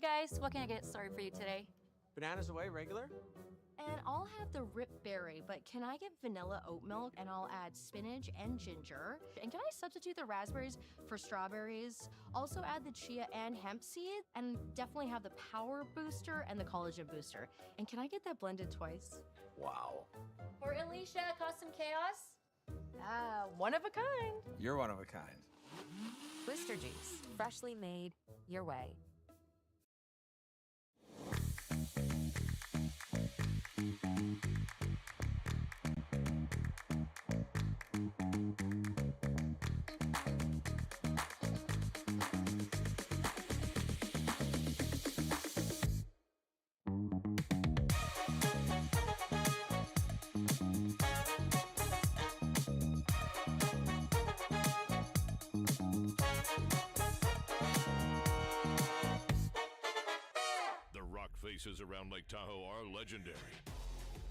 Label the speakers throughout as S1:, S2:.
S1: guys, what can I get started for you today?
S2: Bananas away, regular?
S3: And I'll have the rip berry, but can I get vanilla oat milk? And I'll add spinach and ginger. And can I substitute the raspberries for strawberries? Also add the chia and hemp seed, and definitely have the power booster and the collagen booster. And can I get that blended twice?
S2: Wow.
S1: For Alicia, Custom Chaos?
S3: One of a kind.
S4: You're one of a kind.
S5: Booster juice, freshly made, your way.
S6: Faces around Lake Tahoe are legendary.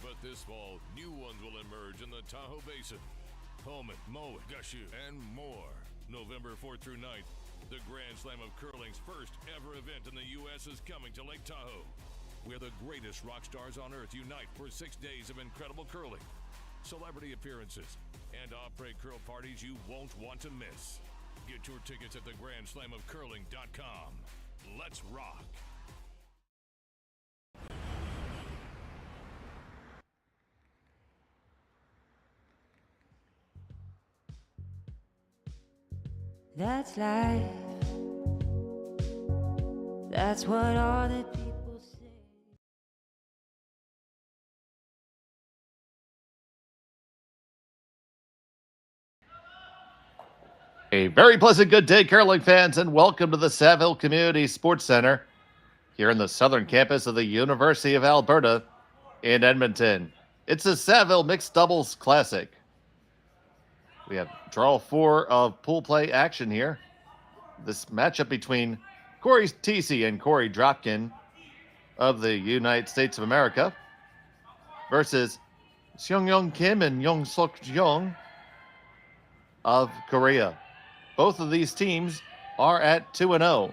S6: But this fall, new ones will emerge in the Tahoe Basin. Pullman, Mowat, Gushu, and more. November 4th through 9th, the Grand Slam of Curling's first ever event in the U.S. is coming to Lake Tahoe, where the greatest rock stars on earth unite for 6 days of incredible curling, celebrity appearances, and après curl parties you won't want to miss. Get your tickets at thegrandslamofcurling.com. Let's rock.
S7: That's life. That's what all the people say.
S8: A very pleasant good day, curling fans, and welcome to the Saville Community Sports Center here in the southern campus of the University of Alberta in Edmonton. It's a Saville Mixed Doubles Classic. We have draw 4 of pool play action here. This matchup between Cory Thiesse and Cory Dropkin of the United States of America versus Seonyeong Kim and Yeongseok of Korea. Both of these teams are at 2-0.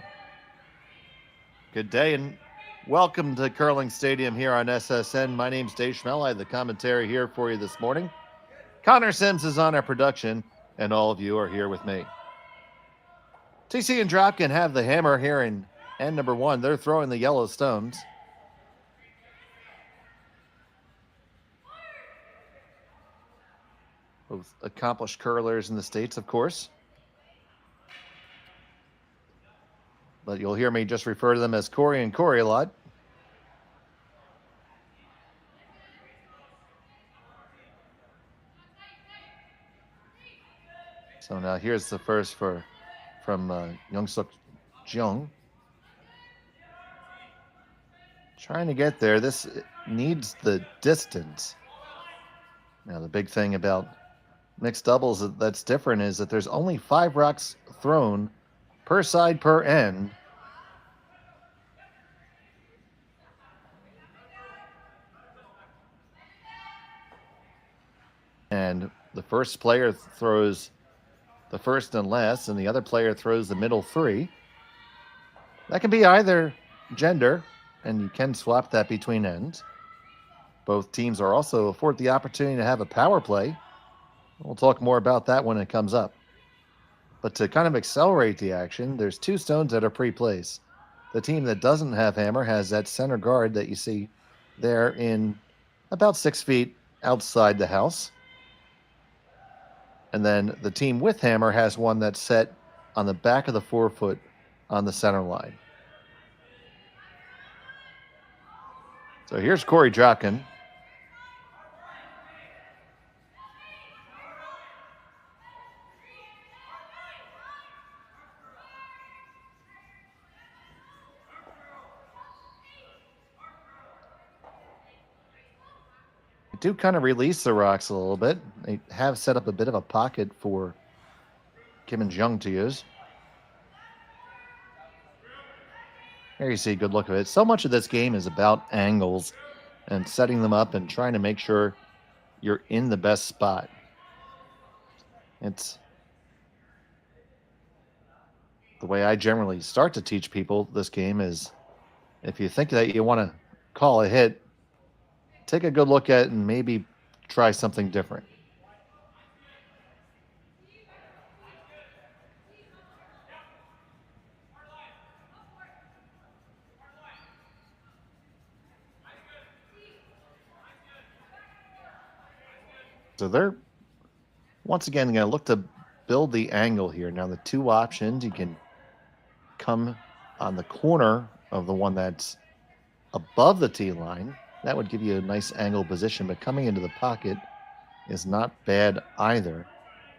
S8: Good day and welcome to Curling Stadium here on SSN. My name's Dave Schmel. I have the commentary here for you this morning. Connor Sims is on our production, and all of you are here with me. TC and Dropkin have the hammer here in end number 1. They're throwing the yellow stones. Both accomplished curlers in the States, of course. But you'll hear me just refer to them as Cory and Cory a lot. So now here's the first from Yeongseok Jeong. Trying to get there. This needs the distance. Now the big thing about mixed doubles that's different is that there's only 5 rocks thrown per side per end. And the first player throws the first and last, and the other player throws the middle 3. That can be either gender, and you can swap that between ends. Both teams are also afforded the opportunity to have a power play. We'll talk more about that when it comes up. But to kind of accelerate the action, there's 2 stones that are pre-placed. The team that doesn't have hammer has that center guard that you see there in about 6 feet outside the house. And then the team with hammer has one that's set on the back of the 4-foot on the center line. So here's Cory Dropkin. Do kind of release the rocks a little bit. They have set up a bit of a pocket for Kim and Jeong to use. There you see a good look of it. So much of this game is about angles and setting them up and trying to make sure you're in the best spot. It's the way I generally start to teach people this game is if you think that you want to call a hit, take a good look at it and maybe try something different. So they're once again going to look to build the angle here. Now the two options, you can come on the corner of the one that's above the tee line. That would give you a nice angle position, but coming into the pocket is not bad either.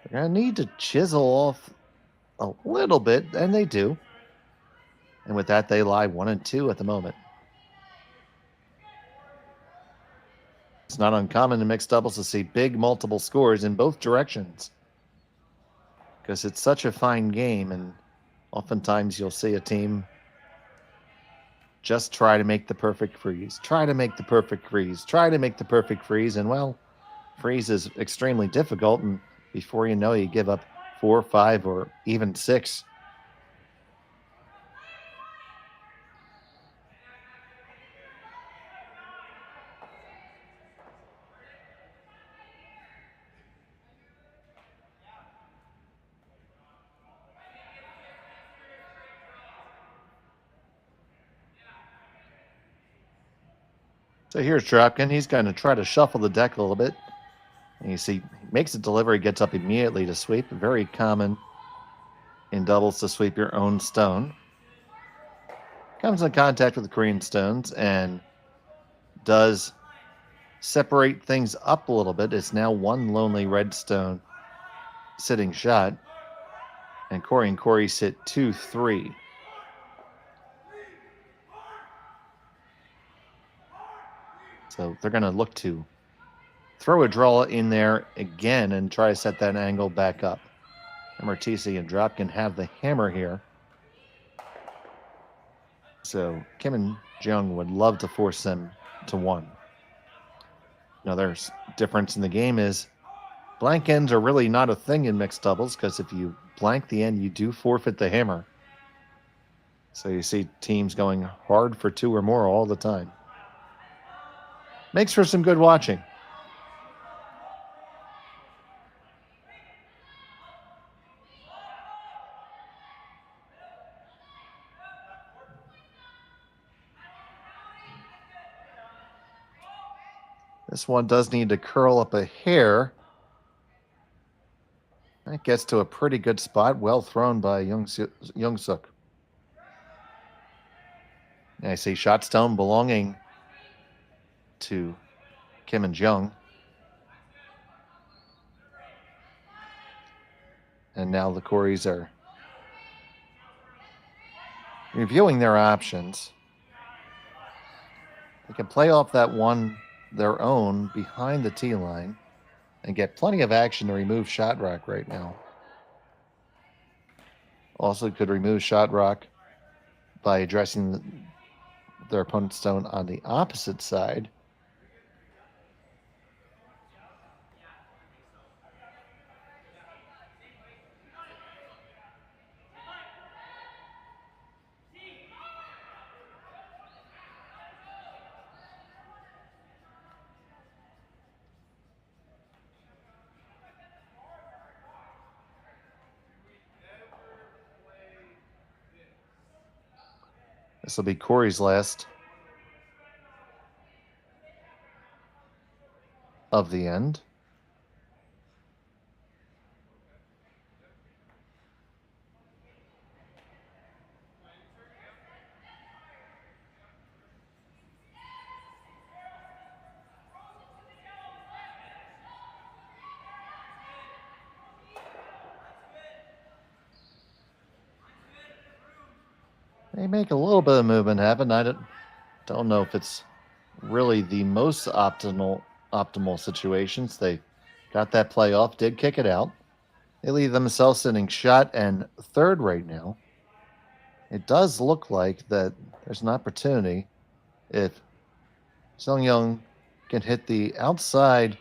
S8: They're going to need to chisel off a little bit, and they do. And with that, they lie 1 and 2 at the moment. It's not uncommon in mixed doubles to see big multiple scores in both directions because it's such a fine game, and oftentimes you'll see a team just try to make the perfect freeze, try to make the perfect freeze, try to make the perfect freeze, and well, freeze is extremely difficult, and before you know, you give up 4, 5, or even 6. So here's Dropkin. He's going to try to shuffle the deck a little bit. And you see, he makes a delivery, gets up immediately to sweep. Very common in doubles to sweep your own stone. Comes in contact with the Korean stones and does separate things up a little bit. It's now one lonely red stone sitting shot. And Korey sit 2-3. So they're going to look to throw a draw in there again and try to set that angle back up. Remember, Thiesse and Dropkin have the hammer here. So Kim and Jeong would love to force them to 1. Another difference in the game is blank ends are really not a thing in mixed doubles because if you blank the end, you do forfeit the hammer. So you see teams going hard for 2 or more all the time. Makes for some good watching. This one does need to curl up a hair. That gets to a pretty good spot. Well thrown by Yeongseok. I see shot stone belonging to Kim and Jeong. And now the Coreys are reviewing their options. They can play off that one their own behind the tee line and get plenty of action to remove shot rock right now. Also could remove shot rock by addressing their opponent's stone on the opposite side. This will be Corey's last of the end. They make a little bit of movement happen. I don't know if it's really the most optimal situations. They got that play off, did kick it out. They leave themselves sitting shot and third right now. It does look like that there's an opportunity if Seonyeong can hit the outside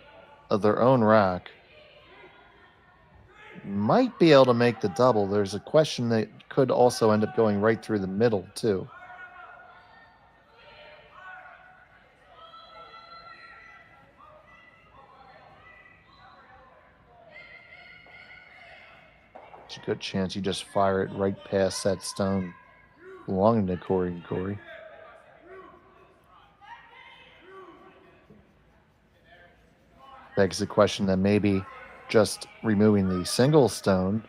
S8: of their own rock. Might be able to make the double. There's a question that could also end up going right through the middle, too. There's a good chance you just fire it right past that stone belonging to Cory and Korey. Begs the question that maybe just removing the single stone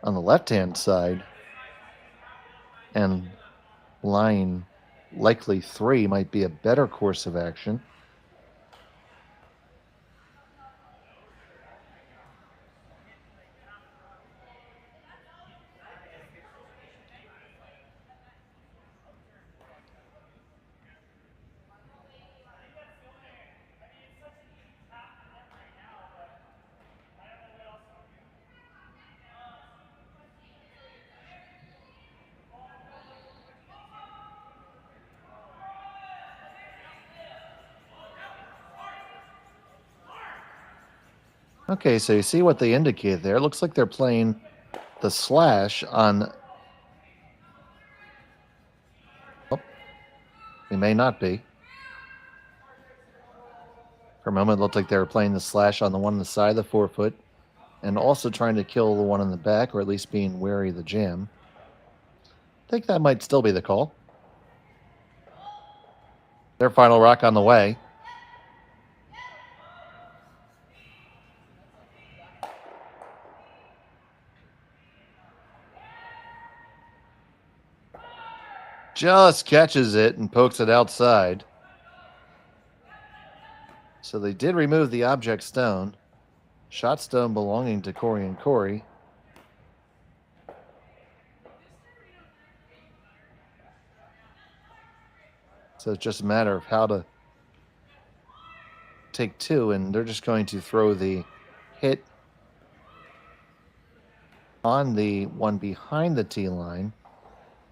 S8: on the left-hand side and line likely 3 might be a better course of action. Okay, so you see what they indicate there. It looks like they're playing the slash on... Oh, they may not be. For a moment, it looked like they were playing the slash on the one on the side of the forefoot and also trying to kill the one in the back, or at least being wary of the jam. I think that might still be the call. Their final rock on the way. Just catches it and pokes it outside. So they did remove the object stone. Shot stone belonging to Cory and Korey. So it's just a matter of how to take 2, and they're just going to throw the hit on the one behind the tee line.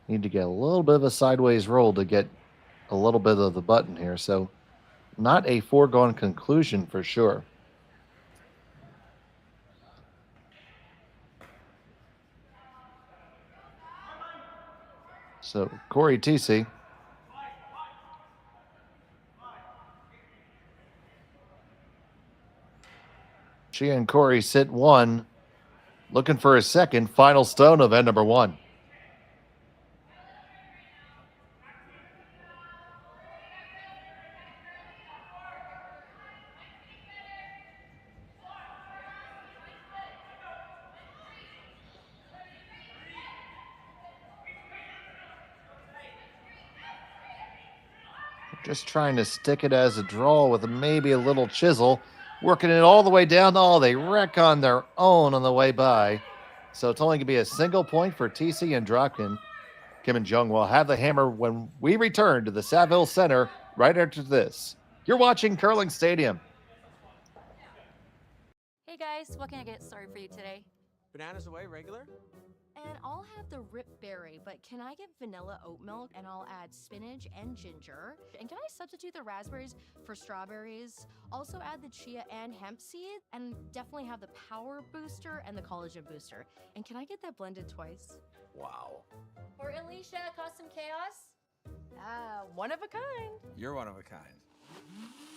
S8: Need to get a little bit of a sideways roll to get a little bit of the button here. So not a foregone conclusion for sure. So Cory Thiesse. She and Korey sit 1, looking for a second final stone of end number 1. Just trying to stick it as a draw with maybe a little chisel. Working it all the way down. Oh, they wreck on their own on the way by. So it's only going to be a single point for Thiesse and Dropkin. Kim and Jeong will have the hammer when we return to the Saville Center right after this. You're watching Curling Stadium.
S1: Hey guys, what can I get started for you today?
S2: Bananas away, regular?
S3: And I'll have the rip berry, but can I get vanilla oat milk and I'll add spinach and ginger? And can I substitute the raspberries for strawberries? Also add the chia and hemp seed, and definitely have the power booster and the collagen booster. And can I get that blended twice?
S2: Wow.
S1: For Alicia, custom chaos?
S3: One of a kind.
S2: You're one of a kind.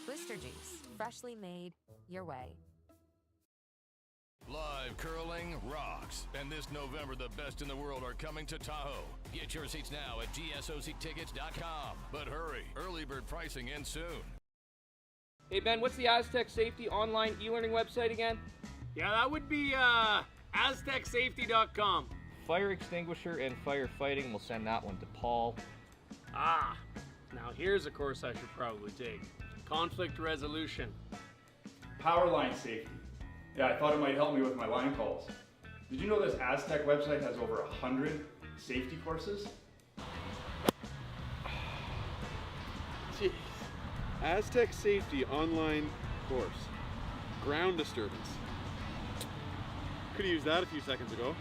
S5: Booster juice, freshly made your way.
S6: Live curling rocks. And this November, the best in the world are coming to Tahoe. Get your seats now at gsoctickets.com. But hurry, early bird pricing ends soon.
S4: Hey Ben, what's the Aztec Safety online e-learning website again?
S9: Yeah, that would be aztecsafety.com.
S4: Fire extinguisher and firefighting, we'll send that one to Paul.
S9: Ah, now here's a course I should probably take. Conflict resolution.
S10: Power line safety. Yeah, I thought it might help me with my line calls. Did you know this Aztec website has over 100 safety courses?
S11: Jeez. Aztec Safety online course. Ground disturbance. Could have used that a few seconds ago.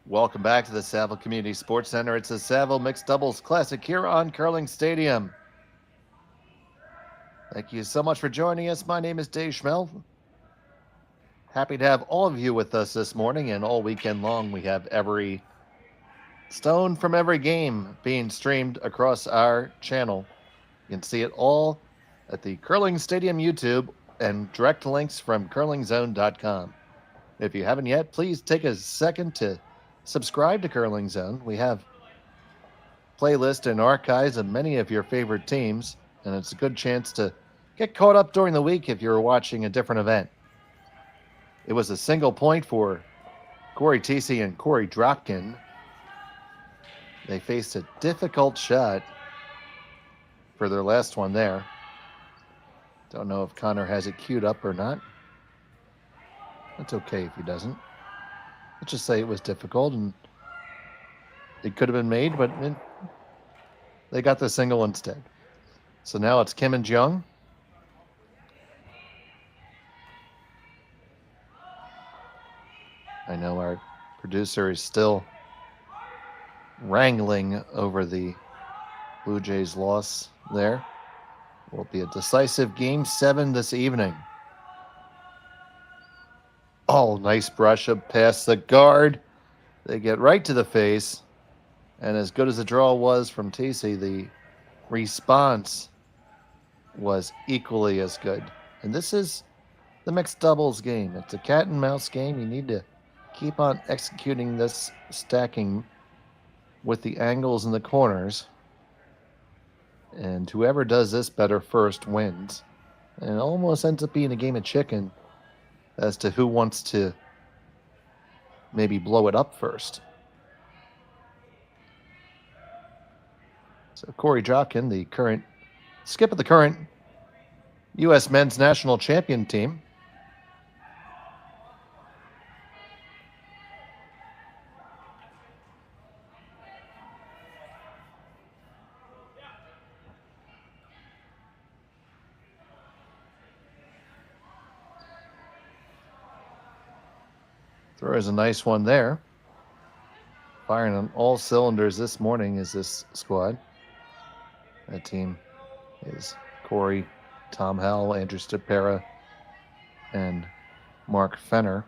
S8: Welcome back to the Saville Community Sports Center. It's the Saville Mixed Doubles Classic here on Curling Stadium. Thank you so much for joining us. My name is Dave Schmel. Happy to have all of you with us this morning, and all weekend long we have every stone from every game being streamed across our channel. You can see it all at the Curling Stadium YouTube and direct links from curlingzone.com. If you haven't yet, please take a second to subscribe to Curling Zone. We have playlists and archives of many of your favorite teams, and it's a good chance to get caught up during the week if you're watching a different event. It was a single point for Cory Thiesse and Cory Dropkin. They faced a difficult shot for their last one there. Don't know if Connor has it queued up or not. That's okay if he doesn't. Let's just say it was difficult and it could have been made, but they got the single instead. So now it's Kim and Jeong. I know our producer is still wrangling over the Blue Jays' loss there. Will be a decisive Game 7 this evening. Oh, nice brush up past the guard. They get right to the face. And as good as the draw was from Thiesse, the response was equally as good. And this is the mixed doubles game. It's a cat and mouse game. You need to keep on executing this stacking with the angles in the corners. And whoever does this better first wins. And it almost ends up being a game of chicken as to who wants to maybe blow it up first. So Cory Dropkin, the current skip of the current U.S. men's national champion team. Throw is a nice one there. Firing on all cylinders this morning is this squad. That team is Cory, Tom Howell, Andrew Stapera, and Mark Fenner.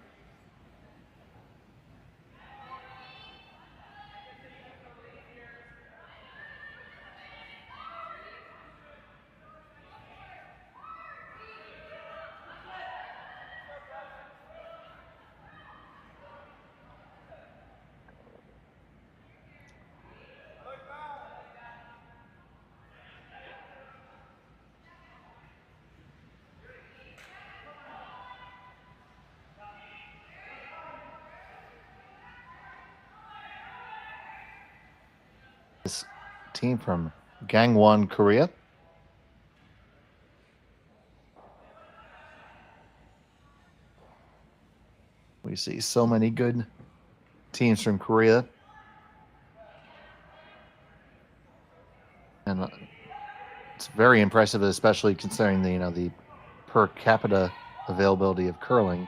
S8: This team from Gangwon, Korea. We see so many good teams from Korea. And it's very impressive, especially considering the per capita availability of curling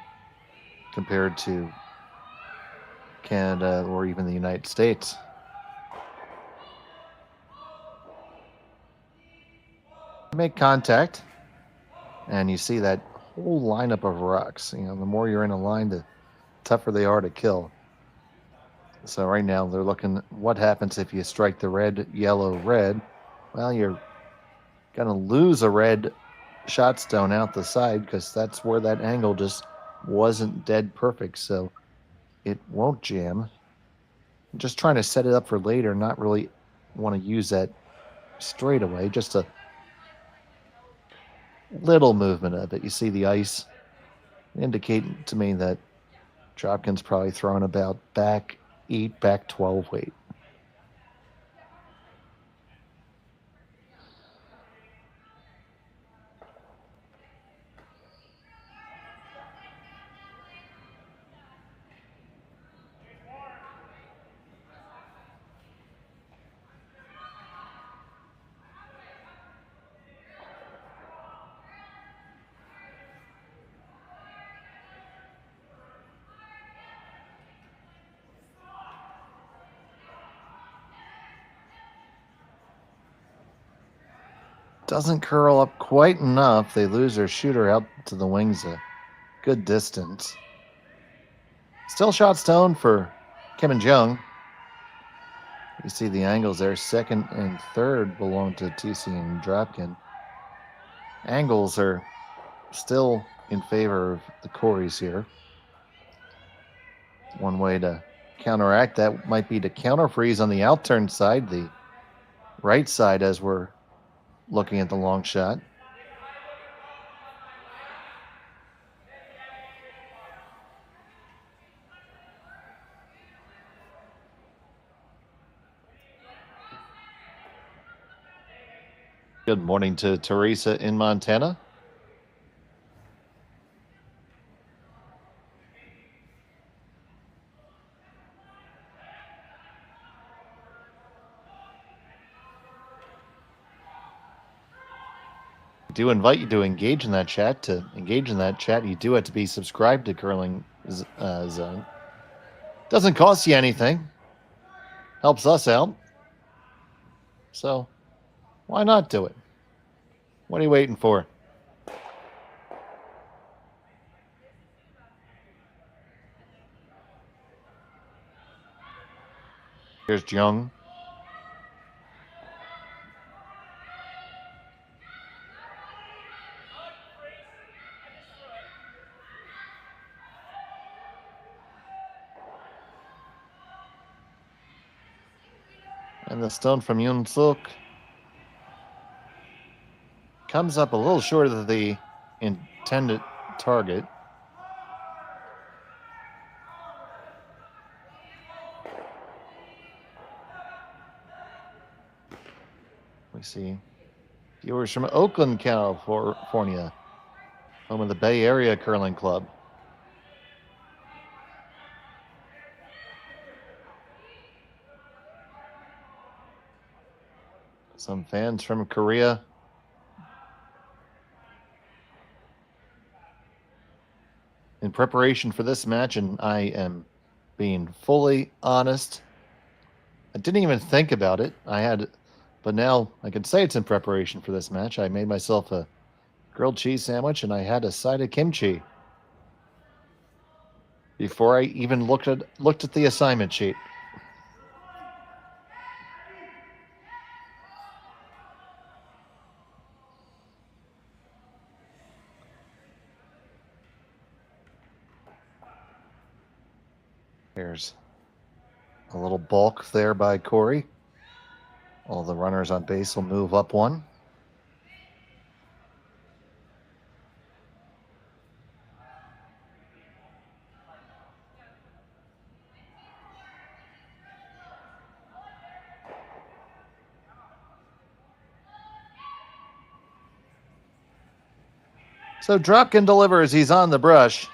S8: compared to Canada or even the United States. Make contact, and you see that whole lineup of rocks. The more you're in a line, the tougher they are to kill. So right now they're looking what happens if you strike the red, yellow, red. Well, you're gonna lose a red shot stone out the side because that's where that angle just wasn't dead perfect, so it won't jam. I'm just trying to set it up for later, not really want to use that straight away, just a little movement of it. You see the ice indicating to me that Dropkin's probably throwing about back 8, back 12 weight. Doesn't curl up quite enough. They lose their shooter out to the wings a good distance. Still shot stone for Kim and Jeong. You see the angles there. Second and third belong to Thiesse and Dropkin. Angles are still in favor of the Coreys here. One way to counteract that might be to counter freeze on the outturn side, the right side, as we're looking at the long shot. Good morning to Teresa in Montana. I do invite you to engage in that chat. To engage in that chat, you do have to be subscribed to Curling Zone. Doesn't cost you anything. Helps us out. So why not do it? What are you waiting for? Here's Jeong. And the stone from Yeongseok comes up a little short of the intended target. We see viewers from Oakland, California, home of the Bay Area Curling Club. Some fans from Korea. In preparation for this match, and I am being fully honest, I didn't even think about it. But now I can say it's in preparation for this match. I made myself a grilled cheese sandwich, and I had a side of kimchi before I even looked at the assignment sheet. There's a little balk there by Korey. All the runners on base will move up one. So Dropkin delivers. He's on the brush.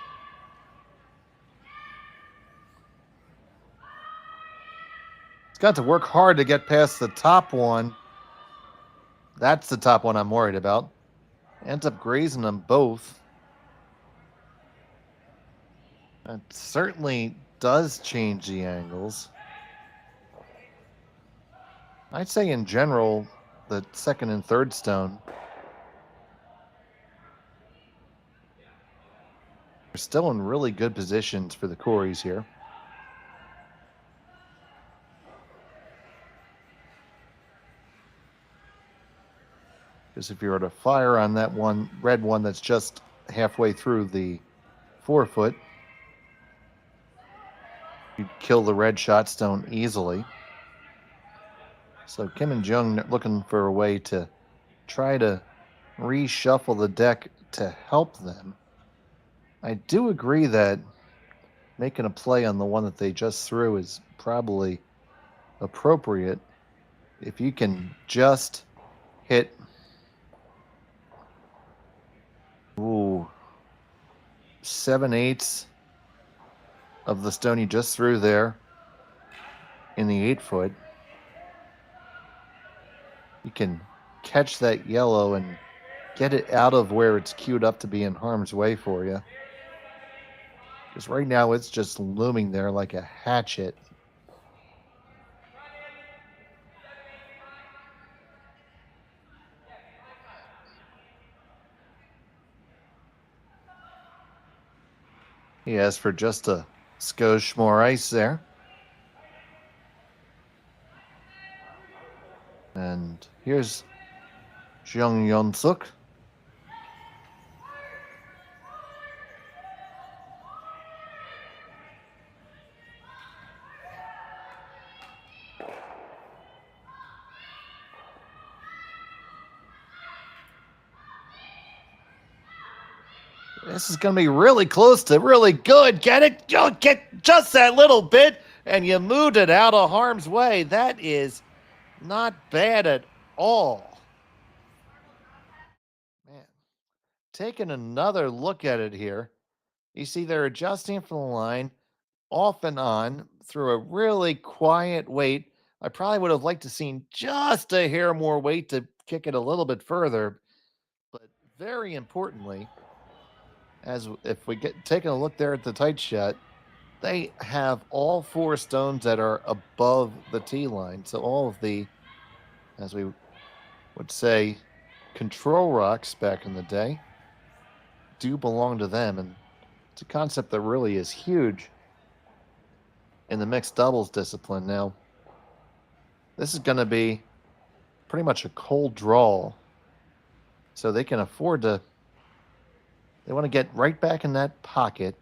S8: Got to work hard to get past the top one. That's the top one I'm worried about. Ends up grazing them both. That certainly does change the angles. I'd say in general, the second and third stone are still in really good positions for the Coreys here. Because if you were to fire on that one, red one that's just halfway through the 4-foot, you'd kill the red shot stone easily. So Kim and Jeong looking for a way to try to reshuffle the deck to help them. I do agree that making a play on the one that they just threw is probably appropriate. If you can just hit 7/8 of the stone you just threw there in the 8-foot, you can catch that yellow and get it out of where it's queued up to be in harm's way for you. Because right now it's just looming there like a hatchet. He asked for just a skosh more ice there. And here's Yeongseok. This is going to be really close to really good. Get it? Get just that little bit, and you moved it out of harm's way. That is not bad at all. Man, taking another look at it here, you see they're adjusting from the line off and on through a really quiet weight. I probably would have liked to seen just a hair more weight to kick it a little bit further, but very importantly, as if we get taking a look there at the tight shot, they have all 4 stones that are above the tee line. So all of the, as we would say, control rocks back in the day do belong to them. And it's a concept that really is huge in the mixed doubles discipline. Now, this is going to be pretty much a cold draw. So they can afford to, they want to get right back in that pocket,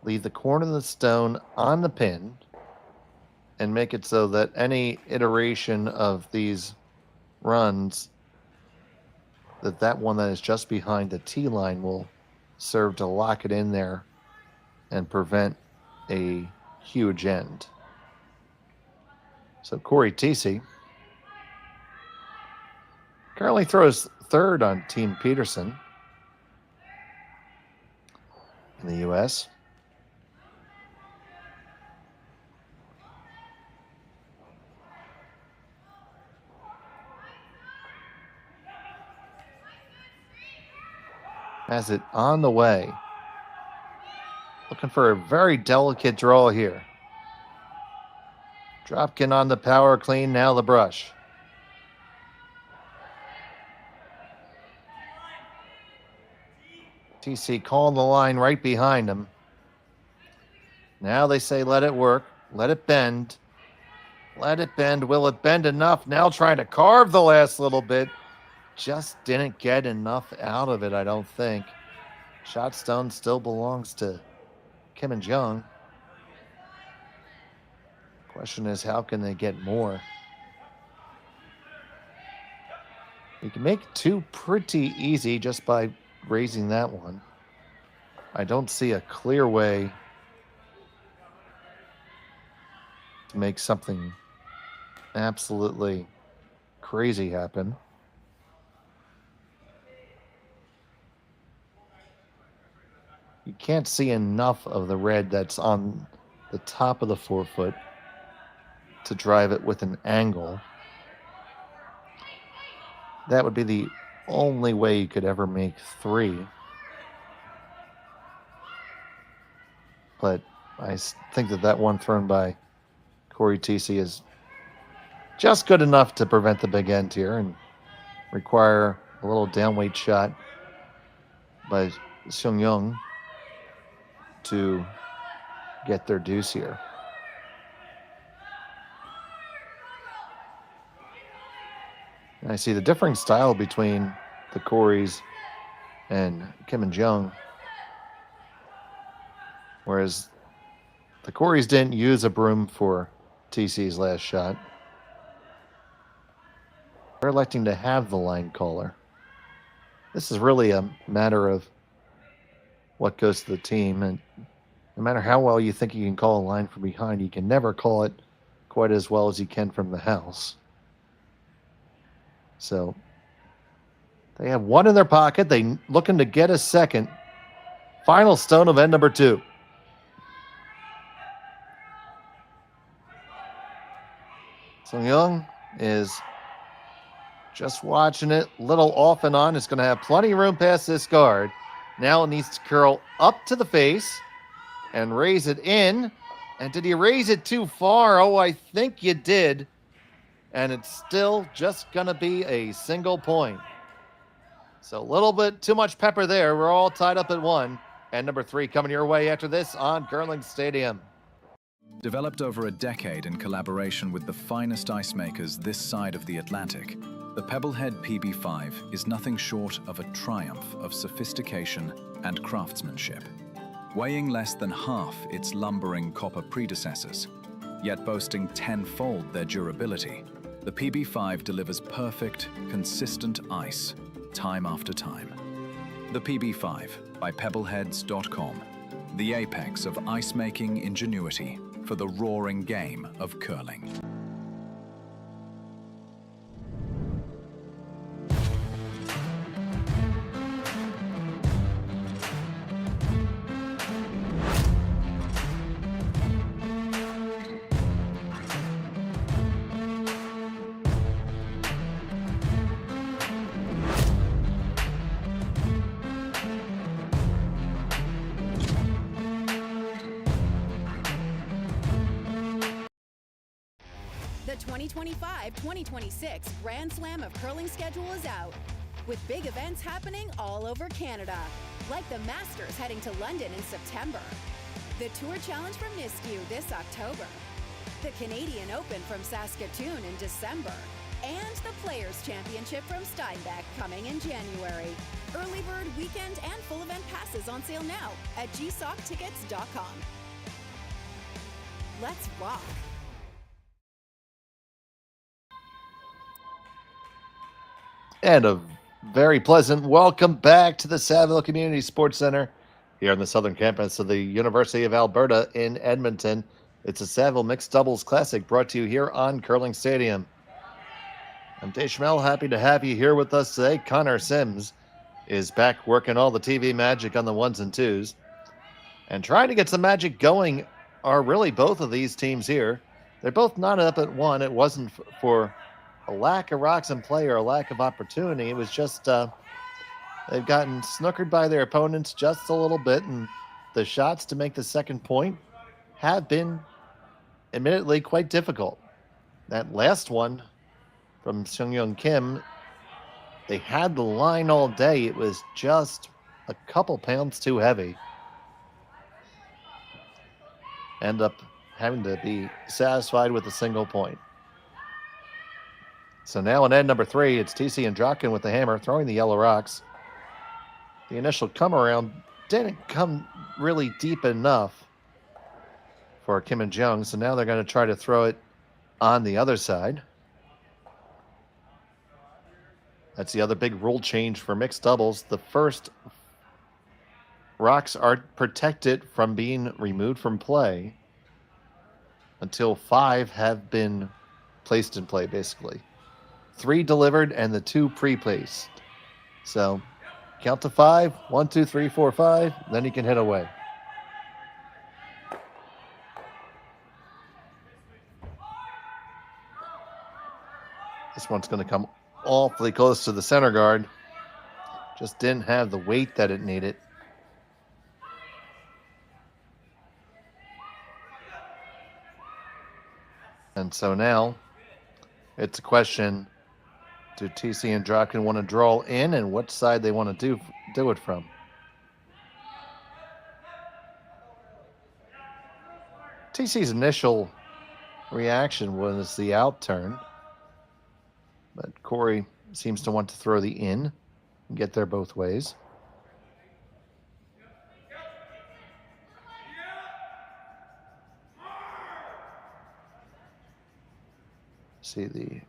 S8: leave the corner of the stone on the pin, and make it so that any iteration of these runs, that one that is just behind the tee line will serve to lock it in there and prevent a huge end. So Cory Thiesse currently throws third on Team Peterson in the U.S. Has it on the way. Looking for a very delicate draw here. Dropkin on the power clean, now the brush. TC calling the line right behind him. Now they say let it work, let it bend. Let it bend. Will it bend enough? Now trying to carve the last little bit. Just didn't get enough out of it, I don't think. Shot stone still belongs to Kim and Jeong. Question is, how can they get more? You can make 2 pretty easy just by raising that one. I don't see a clear way to make something absolutely crazy happen. You can't see enough of the red that's on the top of the forefoot to drive it with an angle. That would be the only way you could ever make 3. But I think that one thrown by Cory Thiesse is just good enough to prevent the big end here and require a little downweight shot by Seonyeong to get their deuce here. And I see the differing style between the Koreys and Kim and Jeong. Whereas the Koreys didn't use a broom for TC's last shot. They're electing to have the line caller. This is really a matter of what goes to the team, and no matter how well you think you can call a line from behind, you can never call it quite as well as you can from the house. So they have 1 in their pocket. They looking to get a second. Final stone of end number 2. Seonyeong is just watching it, little off and on. It's going to have plenty of room past this guard. Now it needs to curl up to the face and raise it in. And did he raise it too far? Oh, I think you did. And it's still just going to be a single point. So a little bit too much pepper there. We're all tied up at 1. And number 3 coming your way after this on Curling Stadium.
S12: Developed over a decade in collaboration with the finest ice makers this side of the Atlantic, the Pebblehead PB5 is nothing short of a triumph of sophistication and craftsmanship. Weighing less than half its lumbering copper predecessors, yet boasting tenfold their durability, the PB5 delivers perfect, consistent ice, time after time. The PB5 by Pebbleheads.com, the apex of ice-making ingenuity for the roaring game of curling.
S13: The 2025-2026 Grand Slam of Curling schedule is out, with big events happening all over Canada, like the Masters heading to London in September, the Tour Challenge from Nisku this October, the Canadian Open from Saskatoon in December, and the Players' Championship from Steinbeck coming in January. Early bird weekend and full event passes on sale now at gsoctickets.com. Let's rock!
S8: And a very pleasant welcome back to the Saville Community Sports Center here on the southern campus of the University of Alberta in Edmonton. It's a Saville Mixed Doubles Classic brought to you here on Curling Stadium. I'm Dave Schmel, happy to have you here with us today. Connor Sims is back working all the TV magic on the ones and twos. And trying to get some magic going are really both of these teams here. They're both not up at one. It wasn't for a lack of rocks in play or a lack of opportunity. It was just they've gotten snookered by their opponents just a little bit, and the shots to make the second point have been admittedly quite difficult. That last one from Seonyeong Kim, they had the line all day. It was just a couple pounds too heavy. End up having to be satisfied with a single point. So now in end number 3, it's Thiesse and Dropkin with the hammer, throwing the yellow rocks. The initial come around didn't come really deep enough for Kim and Jeong, so now they're going to try to throw it on the other side. That's the other big rule change for mixed doubles. The first rocks are protected from being removed from play until 5 have been placed in play, basically. 3 delivered and the 2 pre-placed. So count to 5. 1, 2, 3, 4, 5. Then you can hit away. This one's going to come awfully close to the center guard. Just didn't have the weight that it needed. And so now it's a question, do Thiesse and Dropkin want to draw in, and what side they want to do it from? Thiesse's initial reaction was the out turn, but Cory seems to want to throw the in and get there both ways. See the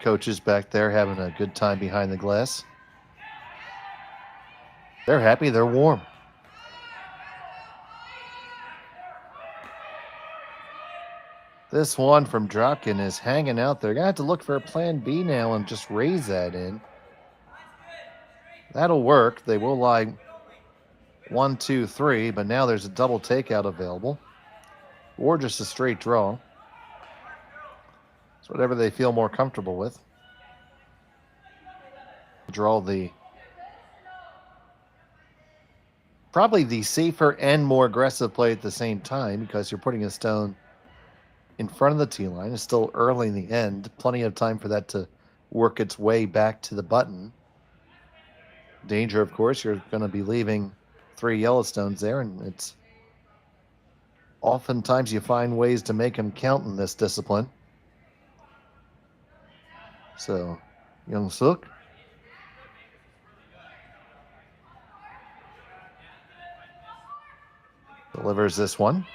S8: coaches back there having a good time behind the glass. They're happy, they're warm. This one from Dropkin is hanging out there. They're going to have to look for a plan B now and just raise that in. That'll work. They will lie 1, 2, 3, but now there's a double takeout available. Or just a straight draw. It's whatever they feel more comfortable with. Draw probably the safer and more aggressive play at the same time, because you're putting a stone in front of the tee line. It's still early in the end. Plenty of time for that to work its way back to the button. Danger, of course, you're going to be leaving 3 Yellowstones there, and it's oftentimes you find ways to make them count in this discipline. So, Yeongseok. Delivers this one.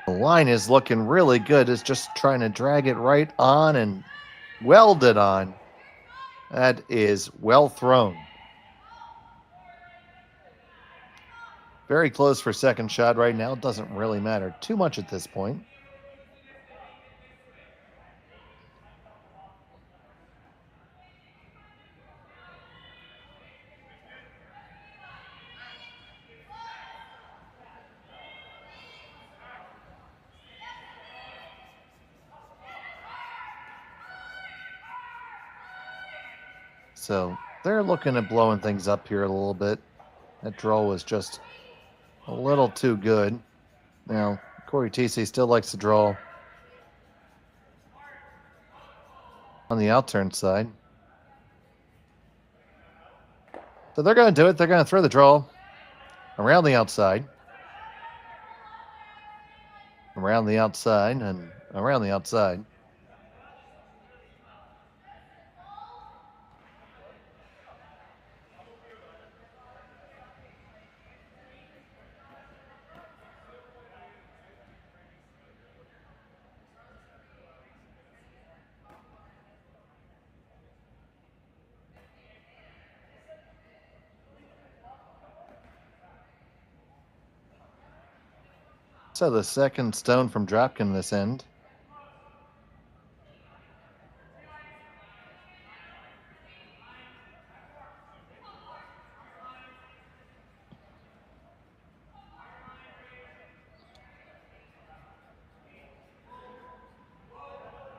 S8: The line is looking really good. It's just trying to drag it right on and weld it on. That is well thrown. Very close for second shot right now. Doesn't really matter too much at this point. So they're looking at blowing things up here a little bit. That draw was just a little too good. Now, Cory Thiesse still likes to draw on the outturn side. So they're going to do it. They're going to throw the draw around the outside. Around the outside and around the outside. So the second stone from Dropkin this end.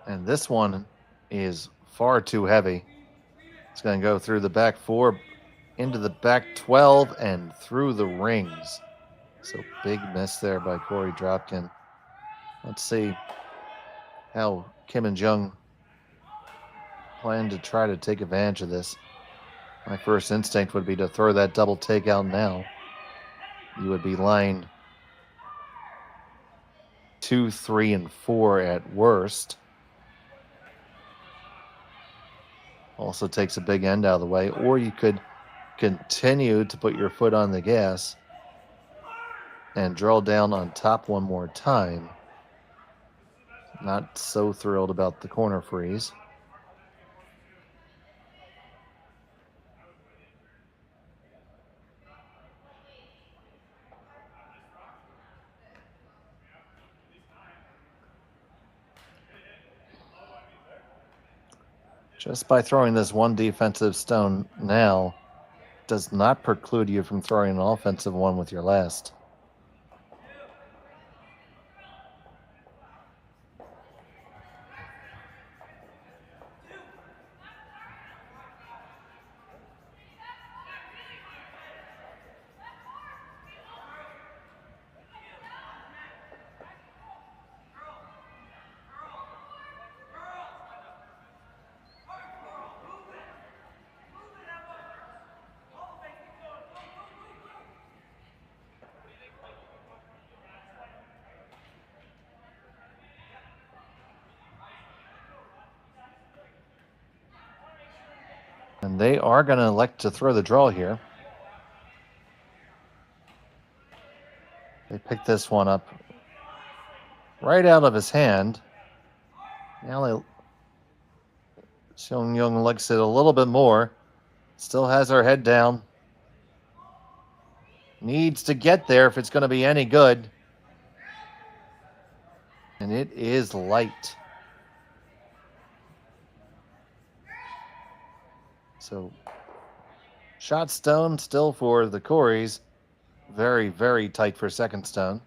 S8: And this one is far too heavy. It's going to go through the back 4, into the back 12, and through the rings. So big miss there by Cory Dropkin. Let's see how Kim and Jeong plan to try to take advantage of this. My first instinct would be to throw that double takeout now. You would be lying 2, 3, and 4 at worst. Also takes a big end out of the way. Or you could continue to put your foot on the gas and draw down on top one more time. Not so thrilled about the corner freeze. Just by throwing this one defensive stone now does not preclude you from throwing an offensive one with your last. And they are going to elect to throw the draw here. They pick this one up right out of his hand. Now Seonyeong likes it a little bit more. Still has her head down. Needs to get there if it's going to be any good. And it is light. So, shot stone still for the Koreys. Very, very tight for second stone.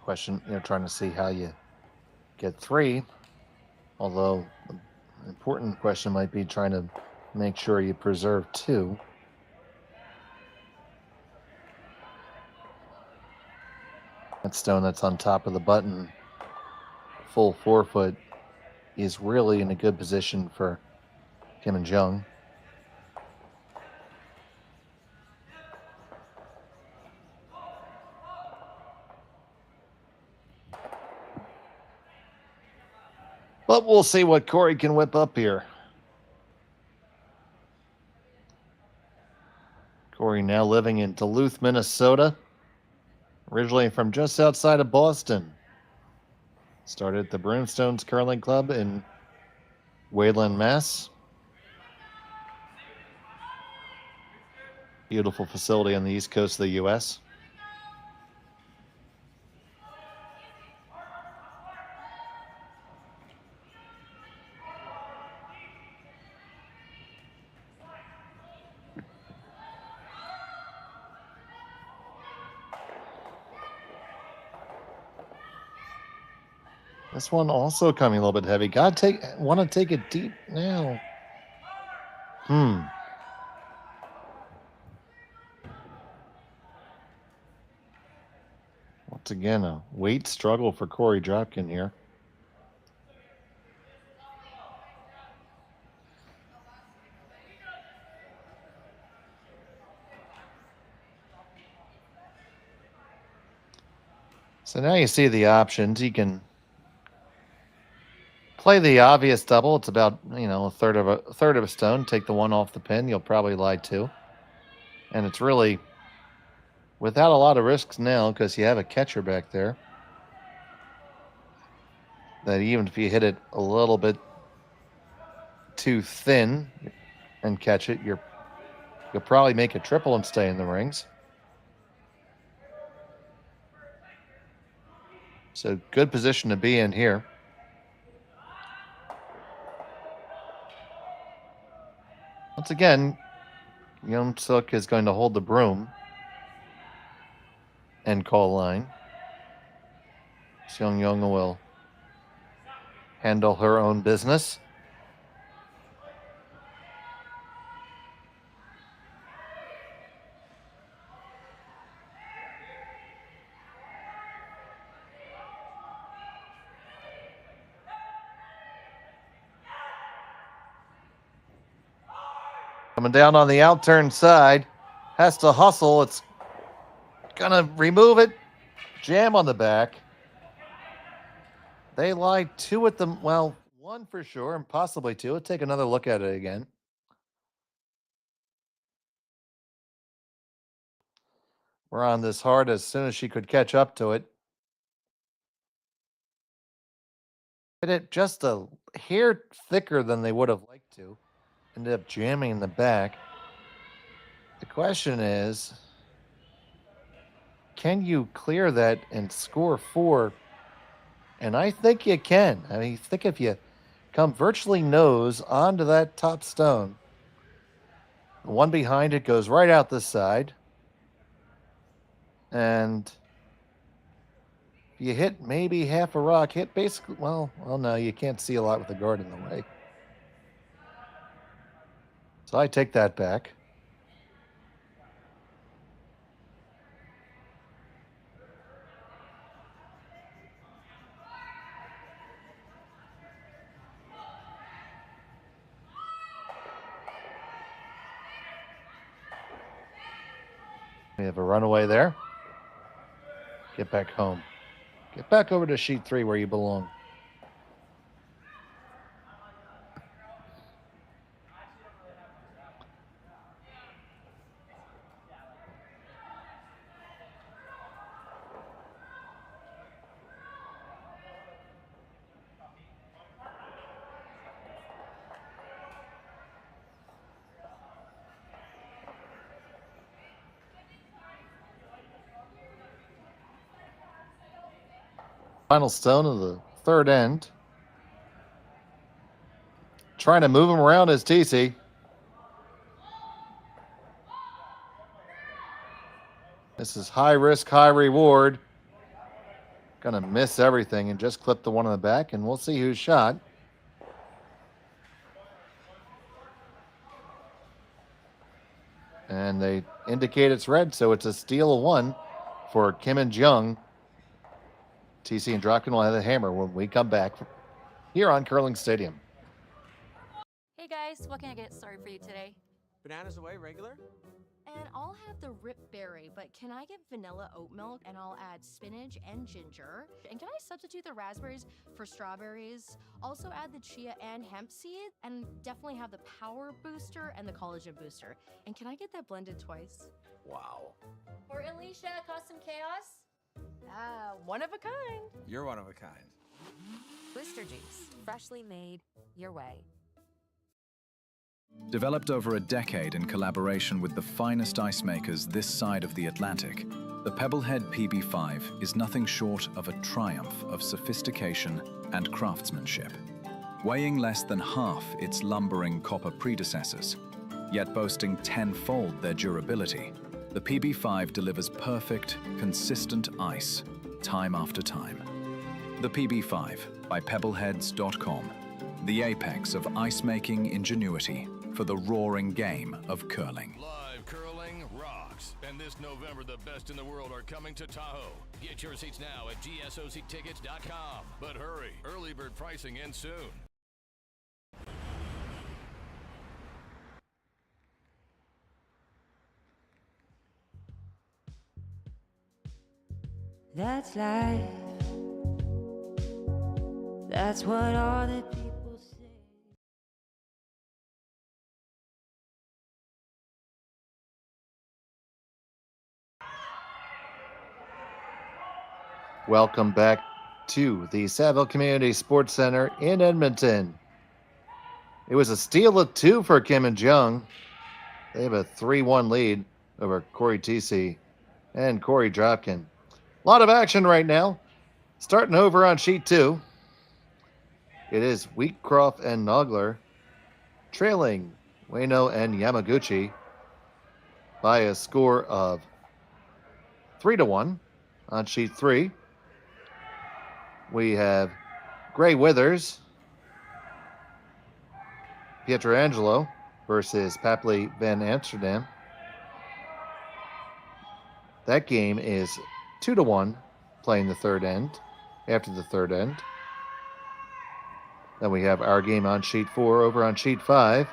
S8: Question, trying to see how you get 3. Although, an important question might be trying to make sure you preserve 2. That stone that's on top of the button, full 4-foot, is really in a good position for Kim and Jeong. But we'll see what Cory can whip up here. Cory now living in Duluth, Minnesota. Originally from just outside of Boston. Started at the Broomstones Curling Club in Wayland, Mass. Beautiful facility on the east coast of the U.S. This one also coming a little bit heavy. Want to take it deep now. Once again, a weight struggle for Cory Dropkin here. So now you see the options. You can play the obvious double. It's about, a third of a stone. Take the one off the pin. You'll probably lie 2. And it's really without a lot of risks now because you have a catcher back there. That even if you hit it a little bit too thin and catch it, you'll probably make a triple and stay in the rings. So good position to be in here. Once again, Yeongseok is going to hold the broom and call line. Seonyeong will handle her own business. Coming down on the outturn side. Has to hustle. It's going to remove it. Jam on the back. They lie 2 at them. Well, 1 for sure, and possibly 2. Let's take another look at it again. We're on this hard as soon as she could catch up to it. Hit it just a hair thicker than they would have liked to. Ended up jamming in the back. The question is, can you clear that and score 4? And I think you can. I mean, I think if you come virtually nose onto that top stone, the one behind it goes right out this side. And you hit maybe half a rock. Hit basically, well, no, you can't see a lot with the guard in the way. So I take that back. We have a runaway there. Get back home. Get back over to sheet 3 where you belong. Final stone of the third end. Trying to move him around is Thiesse. This is high risk, high reward. Gonna miss everything and just clip the one in the back, and we'll see who's shot. And they indicate it's red, so it's a steal of one for Kim and Jeong. Thiesse and Dropkin will have the hammer when we come back here on Curling Stadium.
S1: Hey guys, what can I get started for you today?
S2: Bananas away, regular?
S3: And I'll have the rip berry, but can I get vanilla oat milk and I'll add spinach and ginger? And can I substitute the raspberries for strawberries? Also add the chia and hemp seed, and definitely have the power booster and the collagen booster. And can I get that blended twice?
S2: Wow.
S1: For Alicia, custom chaos?
S3: One of a kind.
S2: You're one of a kind.
S5: Booster juice, freshly made your way.
S12: Developed over a decade in collaboration with the finest ice makers this side of the Atlantic, the Pebblehead PB5 is nothing short of a triumph of sophistication and craftsmanship. Weighing less than half its lumbering copper predecessors, yet boasting tenfold their durability, the PB5 delivers perfect, consistent ice, time after time. The PB5 by Pebbleheads.com, the apex of ice-making ingenuity for the roaring game of curling.
S6: Live curling rocks. And this November, the best in the world are coming to Tahoe. Get your seats now at gsoctickets.com. But hurry, early bird pricing ends soon.
S7: That's life. That's what all the people say.
S8: Welcome back to the Saville Community Sports Center in Edmonton. It was a steal of two for Kim and Jeong. They have a 3-1 lead over Cory Thiesse and Cory Dropkin. A lot of action right now. Starting over on sheet 2. It is Wheatcroft and Nogler trailing Ueno and Yamaguchi by a score of 3-1. On sheet 3, we have Gray Withers, Pietrangelo versus Papley Van Amsterdam. That game is 2-1, playing the third end, after the third end. Then we have our game on sheet 4. Over on sheet 5,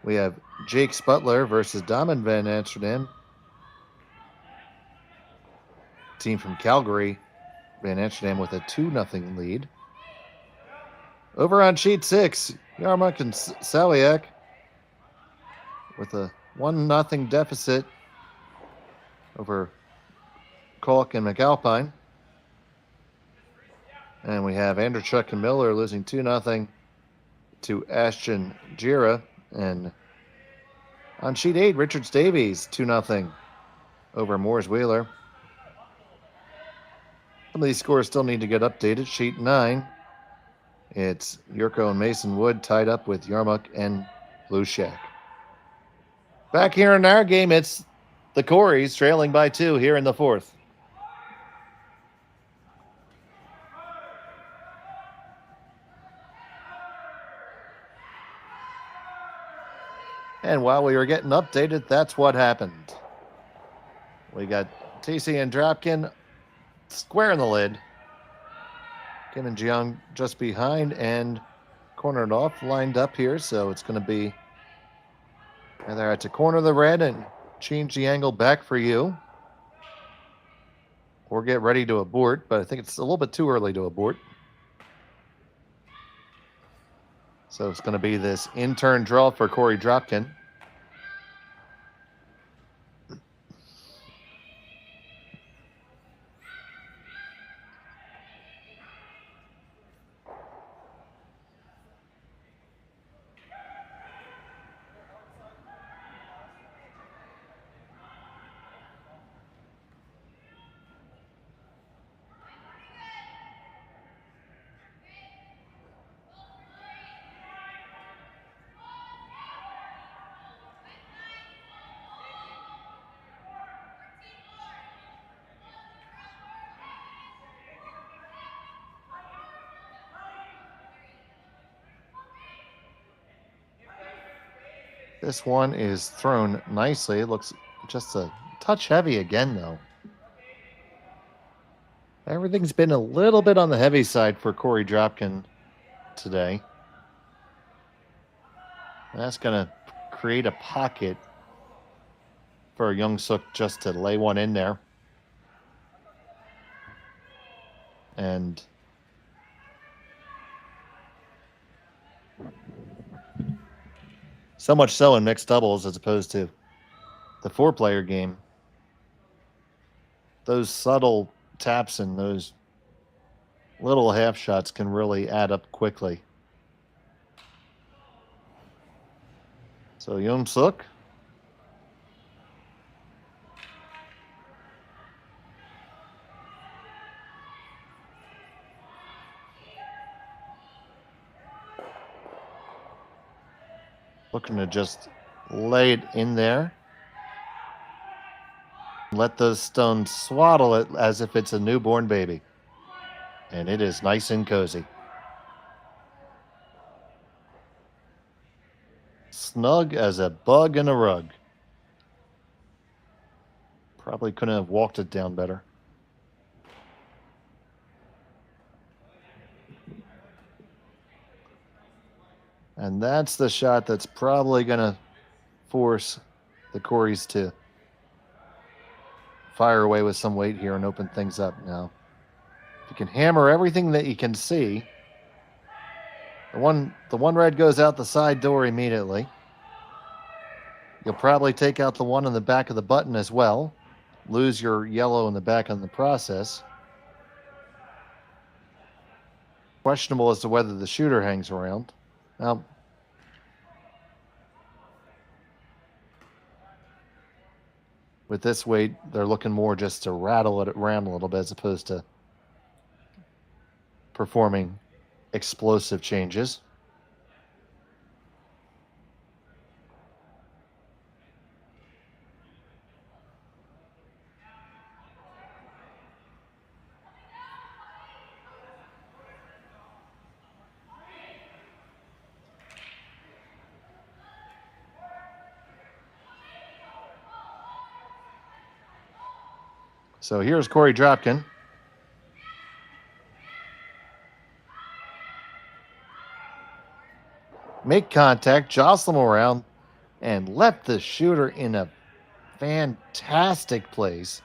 S8: we have Jake Sputler versus Daman Van Amsterdam. Team from Calgary, Van Amsterdam with a 2-0 lead. Over on sheet 6, Yarmuk and Sawiak with a 1-0 deficit over Kalk and McAlpine. And we have Anderchuk and Miller losing 2-0 to Ashton Jira. And on sheet 8, Richards Davies 2-0 over Moores Wheeler. Some of these scores still need to get updated. Sheet 9, it's Yurko and Mason Wood tied up with Yarmuk and Lushak. Back here in our game, it's the Coreys trailing by 2 here in the 4th. And while we were getting updated, that's what happened. We got Thiesse and Dropkin square in the lid. Kim and Jeong just behind and cornered off, lined up here. So it's going to be either at to corner the red and change the angle back for you, or get ready to abort. But I think it's a little bit too early to abort. So it's going to be this in-turn draw for Cory Dropkin. This one is thrown nicely. It looks just a touch heavy again, though. Everything's been a little bit on the heavy side for Cory Dropkin today. That's going to create a pocket for Yeongseok just to lay one in there. And so much so in mixed doubles as opposed to the four-player game. Those subtle taps and those little half shots can really add up quickly. So Yeongseok looking to just lay it in there. Let those stones swaddle it as if it's a newborn baby. And it is nice and cozy. Snug as a bug in a rug. Probably couldn't have walked it down better. And that's the shot that's probably going to force the Coreys to fire away with some weight here and open things up now. If you can hammer everything that you can see, the one red goes out the side door immediately. You'll probably take out the one on the back of the button as well. Lose your yellow in the back in the process. Questionable as to whether the shooter hangs around. Now, with this weight, they're looking more just to rattle it around a little bit as opposed to performing explosive changes. So here's Cory Dropkin. Make contact, jostle him around, and let the shooter in a fantastic place.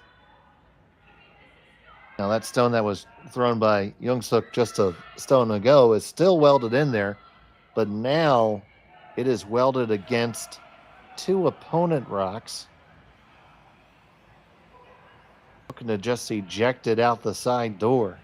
S8: Now that stone that was thrown by Yeongseok just a stone ago is still welded in there, but now it is welded against two opponent rocks. Looking to just eject it out the side door.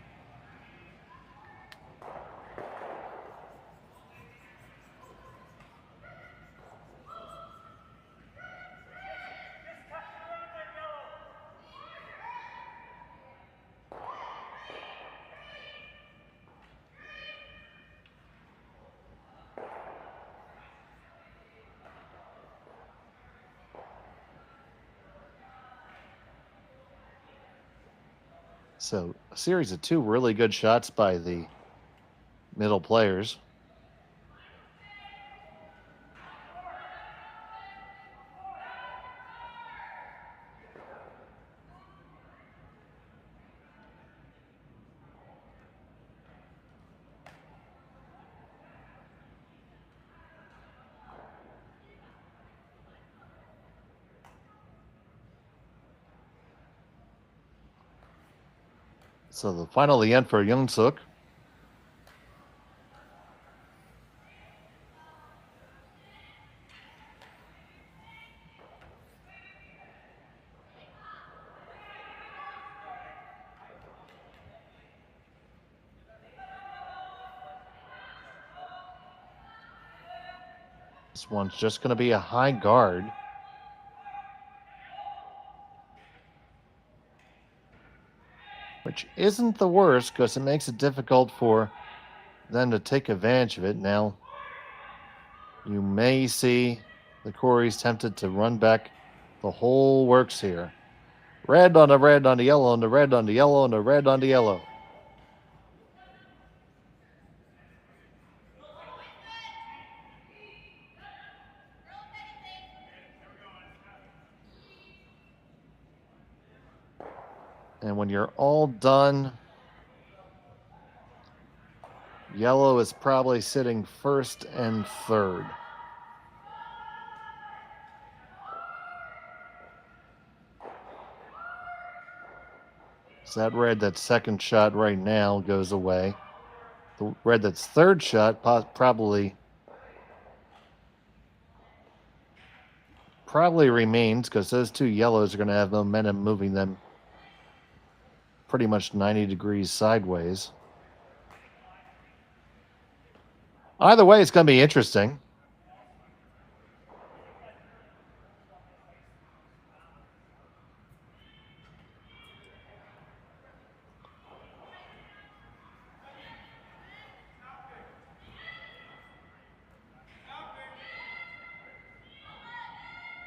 S8: So a series of two really good shots by the middle players. So the final end for Yeongseok. This one's just going to be a high guard. Which isn't the worst because it makes it difficult for them to take advantage of it. Now, you may see the Coreys tempted to run back the whole works here. Red on the red on the yellow on the red on the yellow on the red on the yellow. And when you're all done, yellow is probably sitting first and third. So that red that's second shot right now goes away. The red that's third shot probably remains because those two yellows are going to have momentum moving them pretty much 90 degrees sideways. Either way, it's going to be interesting.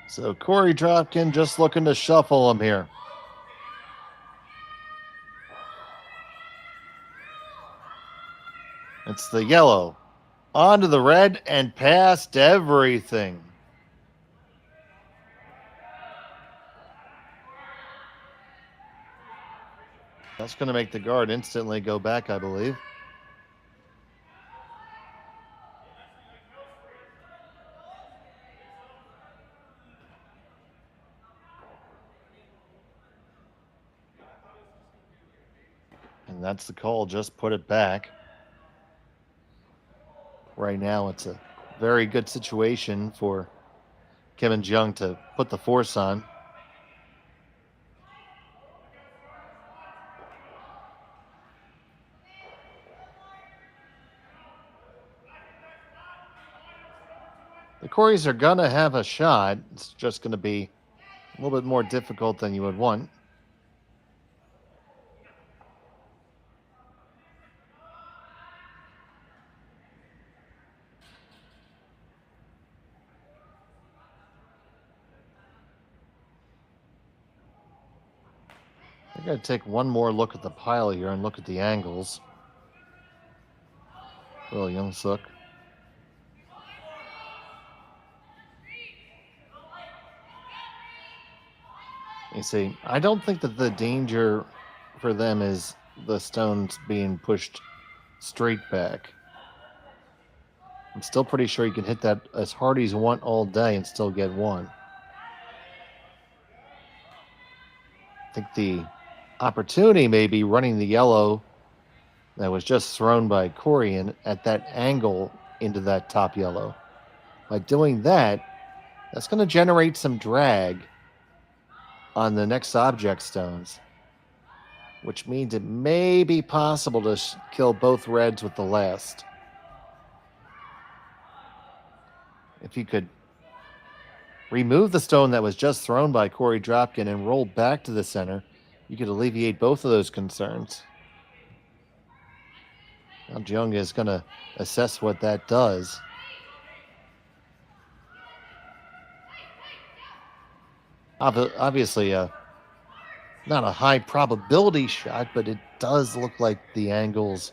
S8: So Cory Dropkin just looking to shuffle him here. It's the yellow. Onto the red and past everything. That's going to make the guard instantly go back, I believe. And that's the call. Just put it back. Right now, it's a very good situation for Kim and Jeong to put the force on. The Koreys are going to have a shot. It's just going to be a little bit more difficult than you would want. I got to take one more look at the pile here and look at the angles. Well, Yeongseok. You see, I don't think that the danger for them is the stones being pushed straight back. I'm still pretty sure you can hit that as hard as you want all day and still get one. I think the opportunity may be running the yellow that was just thrown by Korey at that angle into that top yellow. By doing that, that's going to generate some drag on the next object stones, which means it may be possible to kill both reds with the last. If you could remove the stone that was just thrown by Cory Dropkin and roll back to the center, you could alleviate both of those concerns. Now Jeong is going to assess what that does. Obviously, not a high probability shot, but it does look like the angles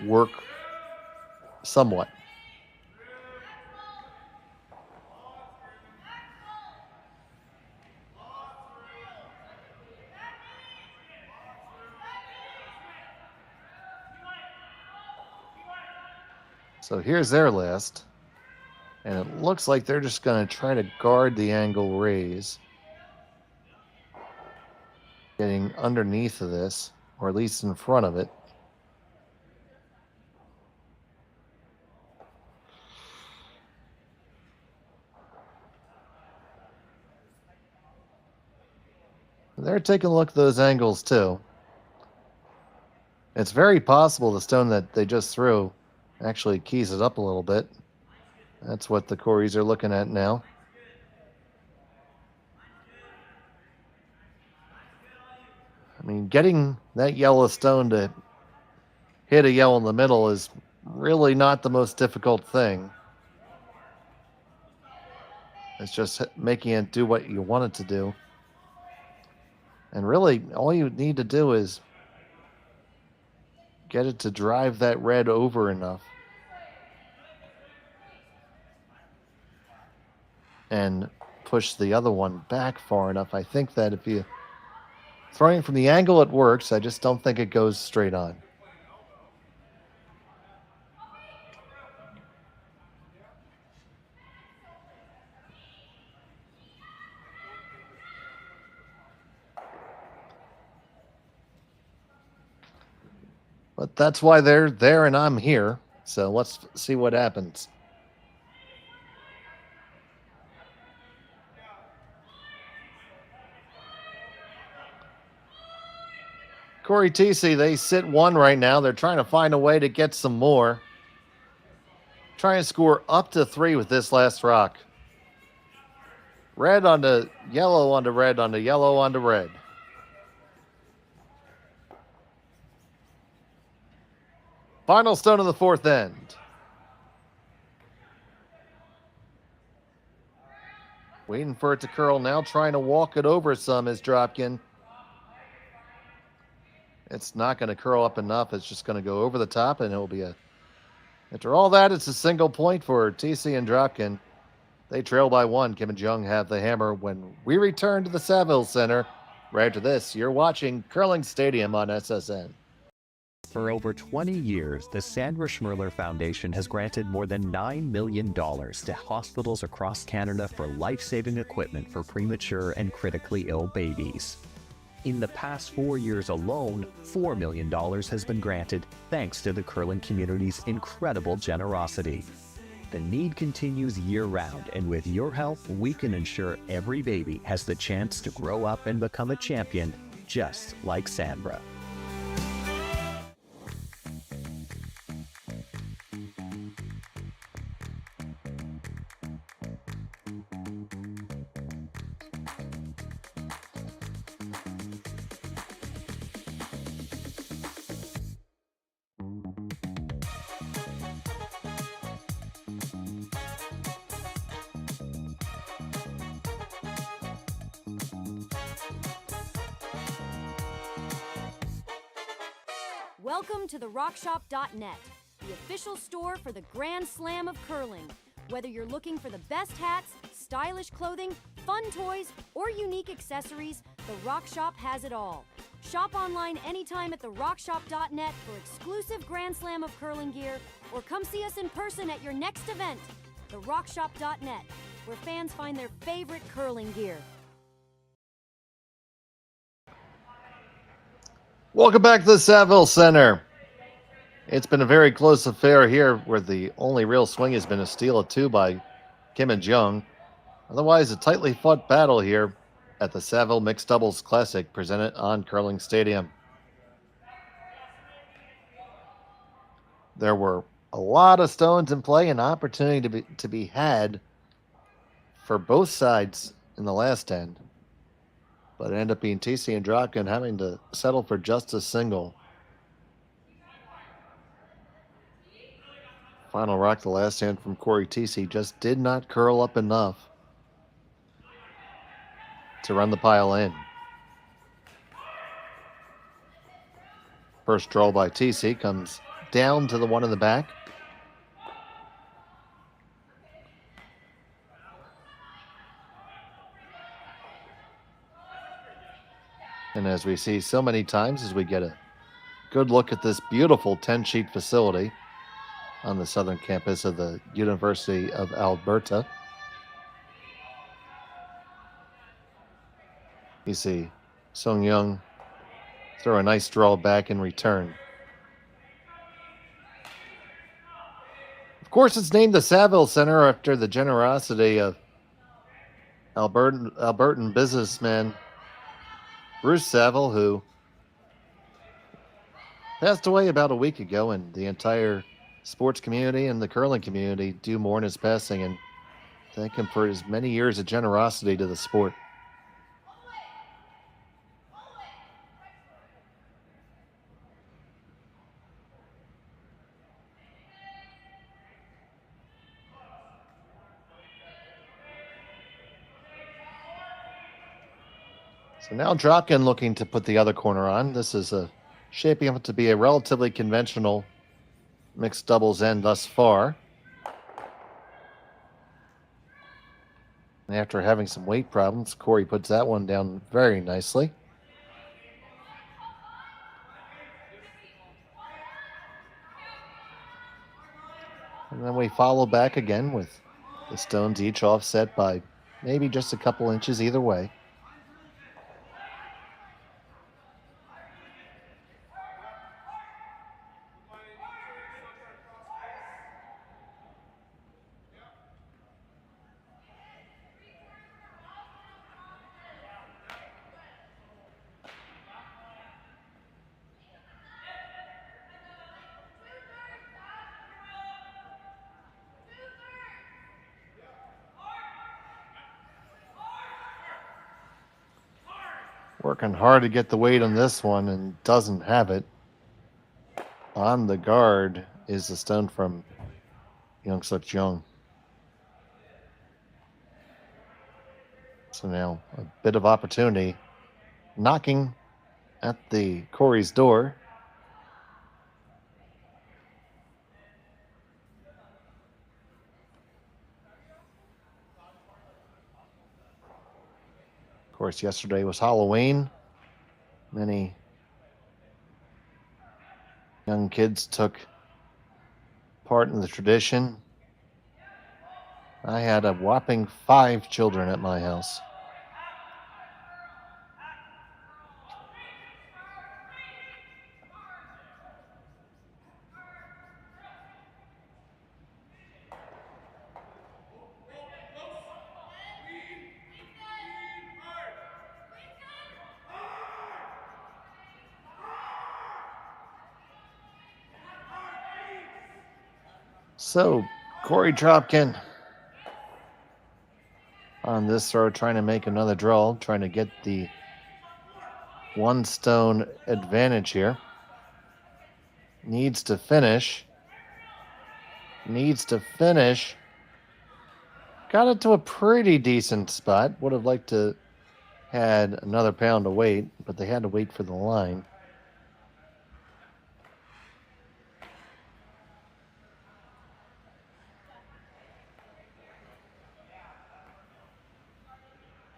S8: work somewhat. So here's their list. And it looks like they're just going to try to guard the angle raise. Getting underneath of this, or at least in front of it. They're taking a look at those angles too. It's very possible the stone that they just threw actually keys it up a little bit. That's what the Koreys are looking at now. I mean, getting that yellow stone to hit a yellow in the middle is really not the most difficult thing. It's just making it do what you want it to do. And really, all you need to do is get it to drive that red over enough. And push the other one back far enough. I think that if you throwing from the angle, it works. I just don't think it goes straight on. But that's why they're there and I'm here. So let's see what happens. Cory Thiesse, they sit one right now. They're trying to find a way to get some more. Trying to score up to 3 with this last rock. Red onto yellow onto red onto yellow onto red. Final stone of the 4th end. Waiting for it to curl now, trying to walk it over some is Dropkin. It's not going to curl up enough. It's just going to go over the top, and it'll be a... After all that, it's a single point for Thiesse and Dropkin. They trail by 1. Kim and Jeong have the hammer when we return to the Saville Center. Right after this, you're watching Curling Stadium on SSN.
S14: For over 20 years, the Sandra Schmirler Foundation has granted more than $9 million to hospitals across Canada for life-saving equipment for premature and critically ill babies. In the past 4 years alone, $4 million has been granted thanks to the curling community's incredible generosity. The need continues year-round, and with your help, we can ensure every baby has the chance to grow up and become a champion, just like Sandra.
S15: Welcome to the RockShop.net, the official store for the Grand Slam of curling. Whether you're looking for the best hats, stylish clothing, fun toys, or unique accessories, the RockShop has it all. Shop online anytime at the RockShop.net for exclusive Grand Slam of curling gear, or come see us in person at your next event. The RockShop.net, where fans find their favorite curling gear.
S8: Welcome back to the Saville Center. It's been a very close affair here where the only real swing has been a steal of 2 by Kim and Jeong. Otherwise, a tightly fought battle here at the Saville Mixed Doubles Classic presented on Curling Stadium. There were a lot of stones in play and opportunity to be had for both sides in the last end. But it ended up being Thiesse and Dropkin having to settle for just a single. Final rock, the last hand from Cory Thiesse, just did not curl up enough to run the pile in. First draw by Thiesse comes down to the one in the back. And as we see so many times as we get a good look at this beautiful 10-sheet facility on the southern campus of the University of Alberta. You see Seonyeong throw a nice draw back in return. Of course, it's named the Saville Center after the generosity of Albertan businessman Bruce Saville, who passed away about a week ago, and the entire sports community and the curling community do mourn his passing and thank him for his many years of generosity to the sport. So now Dropkin looking to put the other corner on. This is shaping up to be a relatively conventional mixed doubles end thus far. And after having some weight problems, Corey puts that one down very nicely. And then we follow back again with the stones each offset by maybe just a couple inches either way. Working hard to get the weight on this one and doesn't have it. On the guard is the stone from Yeongseok Jeong. So now a bit of opportunity. Knocking at the Corey's door. Of course, yesterday was Halloween. Many young kids took part in the tradition. I had a whopping 5 children at my house. So, Cory Dropkin on this throw, trying to make another draw, trying to get the 1 stone advantage here. Needs to finish. Needs to finish. Got it to a pretty decent spot. Would have liked to had another pound of weight, but they had to wait for the line.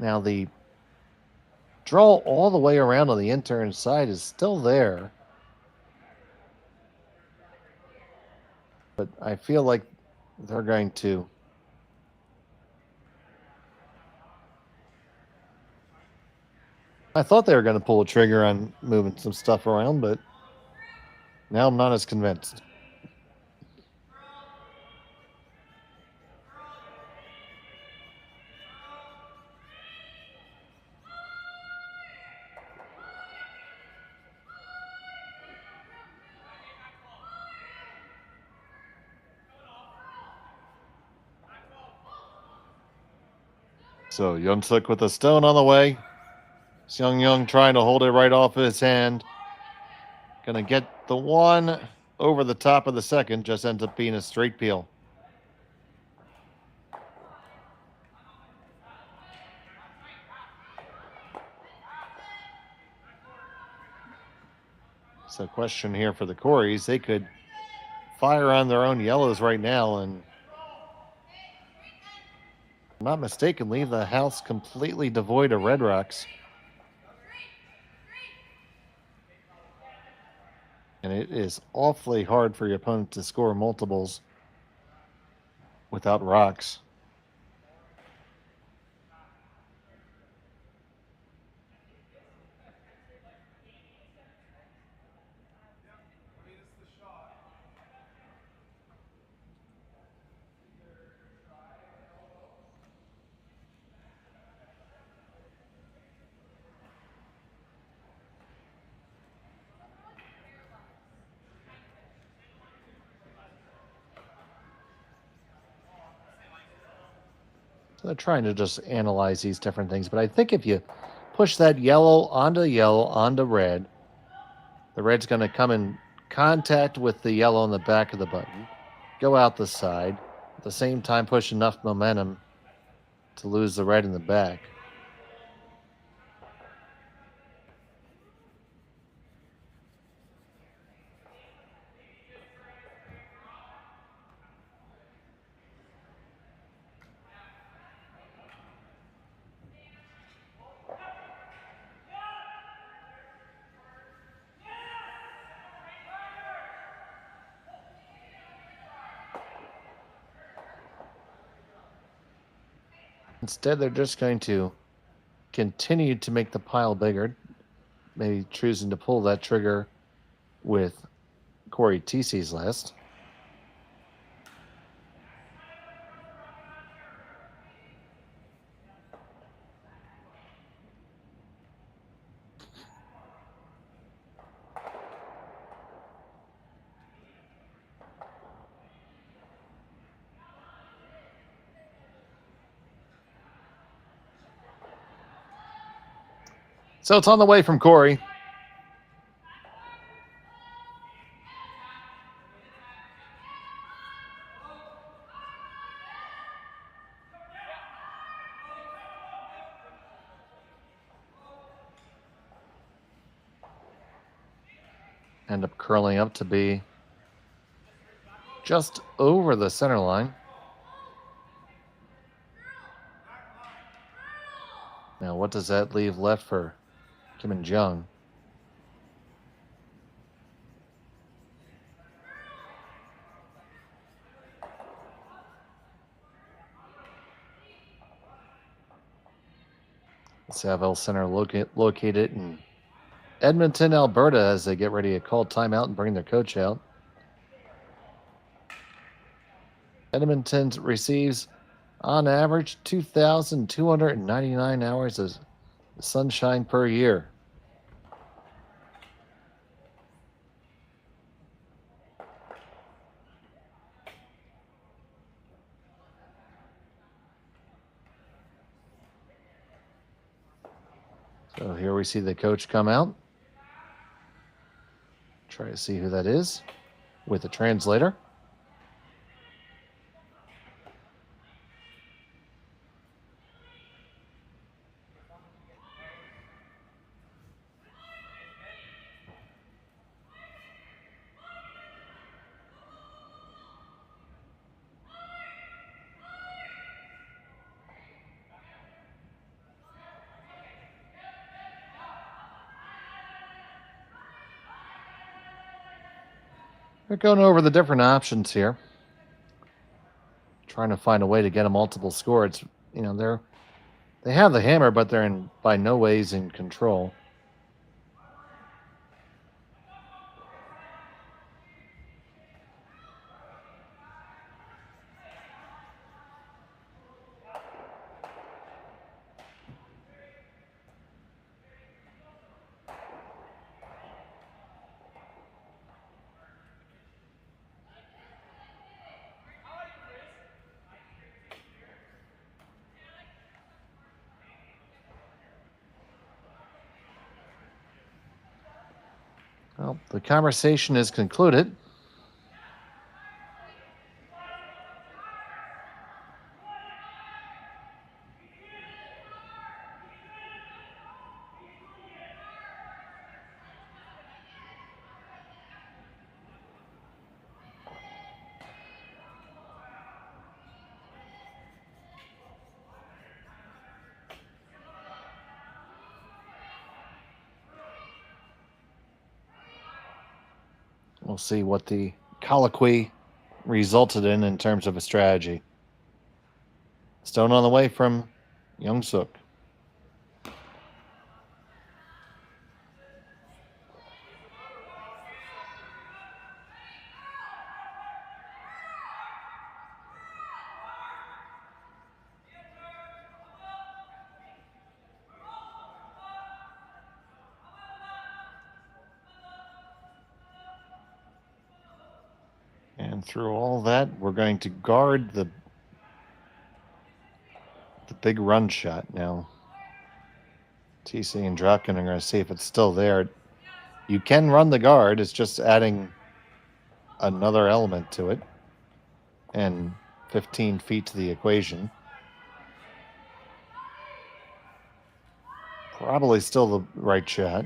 S8: Now the draw all the way around on the intern side is still there. But I feel like they're going to I thought they were going to pull a trigger on moving some stuff around, but now I'm not as convinced. So Yeongseok with a stone on the way. Seonyeong trying to hold it right off his hand. Gonna get the one over the top of the second. Just ends up being a straight peel. So question here for the Coreys. They could fire on their own yellows right now and, if I'm not mistaken, leave the house completely devoid of red rocks. And it is awfully hard for your opponent to score multiples without rocks. So they're trying to just analyze these different things. But I think if you push that yellow onto red, the red's going to come in contact with the yellow on the back of the button, go out the side, at the same time push enough momentum to lose the red in the back. Instead, they're just going to continue to make the pile bigger, maybe choosing to pull that trigger with Cory Thiesse's list. So it's on the way from Cory. End up curling up to be just over the center line. Now, what does that leave left for Kim and Jeong? Saville Center located in Edmonton, Alberta, as they get ready to call timeout and bring their coach out. Edmonton receives, on average, 2,299 hours of sunshine per year. So here we see the coach come out. Try to see who that is with a translator. They're going over the different options here, trying to find a way to get a multiple score. It's, you know, they have the hammer, but they're by no ways in control. Well, the conversation is concluded. We'll see what the colloquy resulted in terms of a strategy. Stone on the way from Yeongseok. And through all that, we're going to guard the big run shot now. Thiesse and Dropkin are going to see if it's still there. You can run the guard. It's just adding another element to it. And 15 feet to the equation. Probably still the right shot.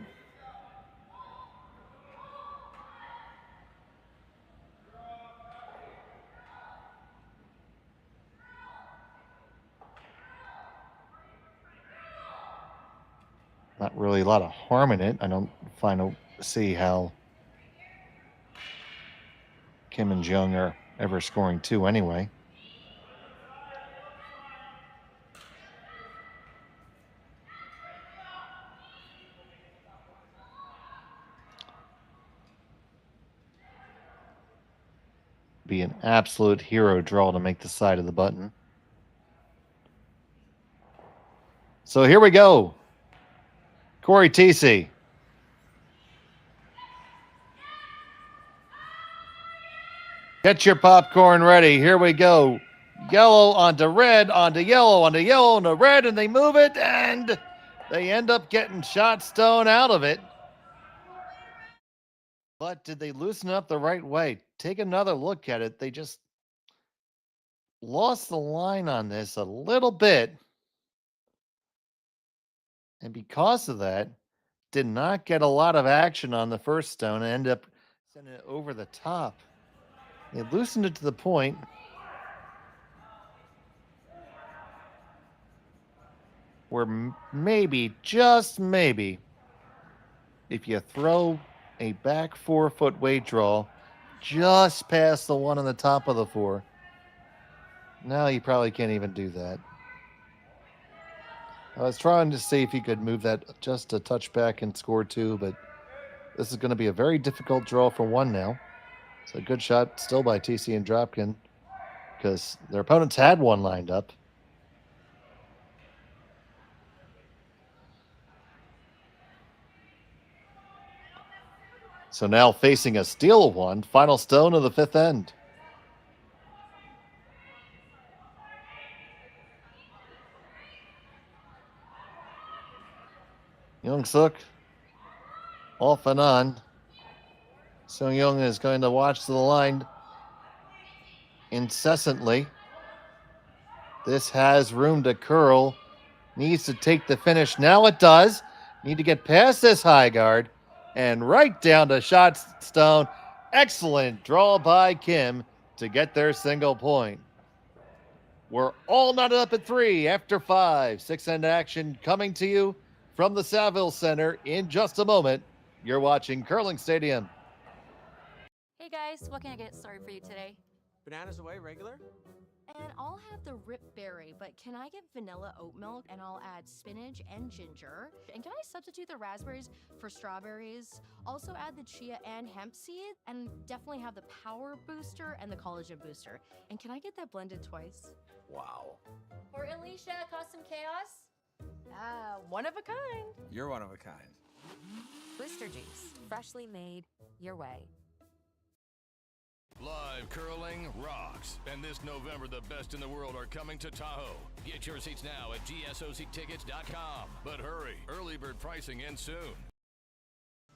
S8: Not really a lot of harm in it. I don't see how Kim and Jeong are ever scoring two anyway. an absolute hero draw to make the side of the button. So here we go. Cory Thiesse. Get your popcorn ready. Here we go. Yellow onto red, onto yellow, onto red, and they move it, and they end up getting shot stone out of it. But did they loosen up the right way? Take another look at it. They just lost the line on this a little bit. And because of that, did not get a lot of action on the first stone and end up sending it over the top. They loosened it to the point where maybe, just maybe, if you throw a back 4-foot weight draw just past the one on the top of the 4, now you probably can't even do that. I was trying to see if you could move that just a touch back and score 2, but this is going to be a very difficult draw for 1 now. It's a good shot still by Thiesse and Dropkin because their opponents had 1 lined up. So now facing a steal of 1, final stone of the 5th end. Yeongseok off and on. Seonyeong is going to watch the line incessantly. This has room to curl. Needs to take the finish. Now it does. Need to get past this high guard and right down to shot stone. Excellent draw by Kim to get their single point. We're all knotted up at 3 after 5. 6-end action coming to you from the Saville Center in just a moment. You're watching Curling Stadium.
S1: Hey guys, what can I get started for you today?
S2: Bananas away, regular?
S3: And I'll have the rip berry, but can I get vanilla oat milk? And I'll add spinach and ginger. And can I substitute the raspberries for strawberries? Also add the chia and hemp seed, and definitely have the power booster and the collagen booster. And can I get that blended twice?
S2: Wow.
S15: For Alicia, custom chaos?
S3: One of a kind.
S2: You're one of a kind.
S5: Booster juice, freshly made your way.
S6: Live curling rocks. And this November, the best in the world are coming to Tahoe. Get your seats now at gsoctickets.com. But hurry, early bird pricing ends soon.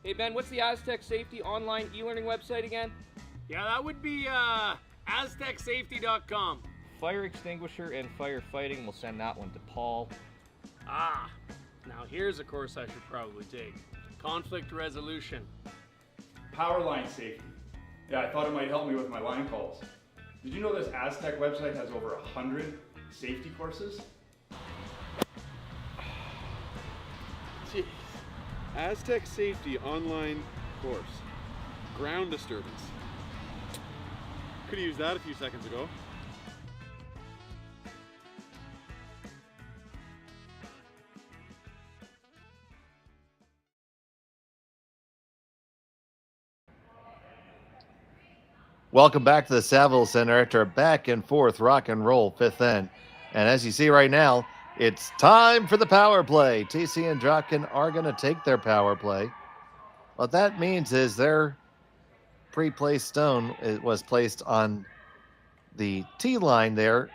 S4: Hey Ben, what's the Aztec Safety online e-learning website again?
S9: Yeah, that would be aztecsafety.com.
S4: Fire extinguisher and firefighting, we'll send that one to Paul.
S9: Now here's a course I should probably take. Conflict resolution.
S10: Power line safety. Yeah, I thought it might help me with my line calls. Did you know this Aztec website has over 100 safety courses?
S11: Jeez. Aztec Safety online course. Ground disturbance. Could have used that a few seconds ago.
S8: Welcome back to the Saville Center after a back and forth rock and roll 5th end. And as you see right now, it's time for the power play. Thiesse and Dropkin are going to take their power play. What that means is their pre-placed stone was placed on the tee line there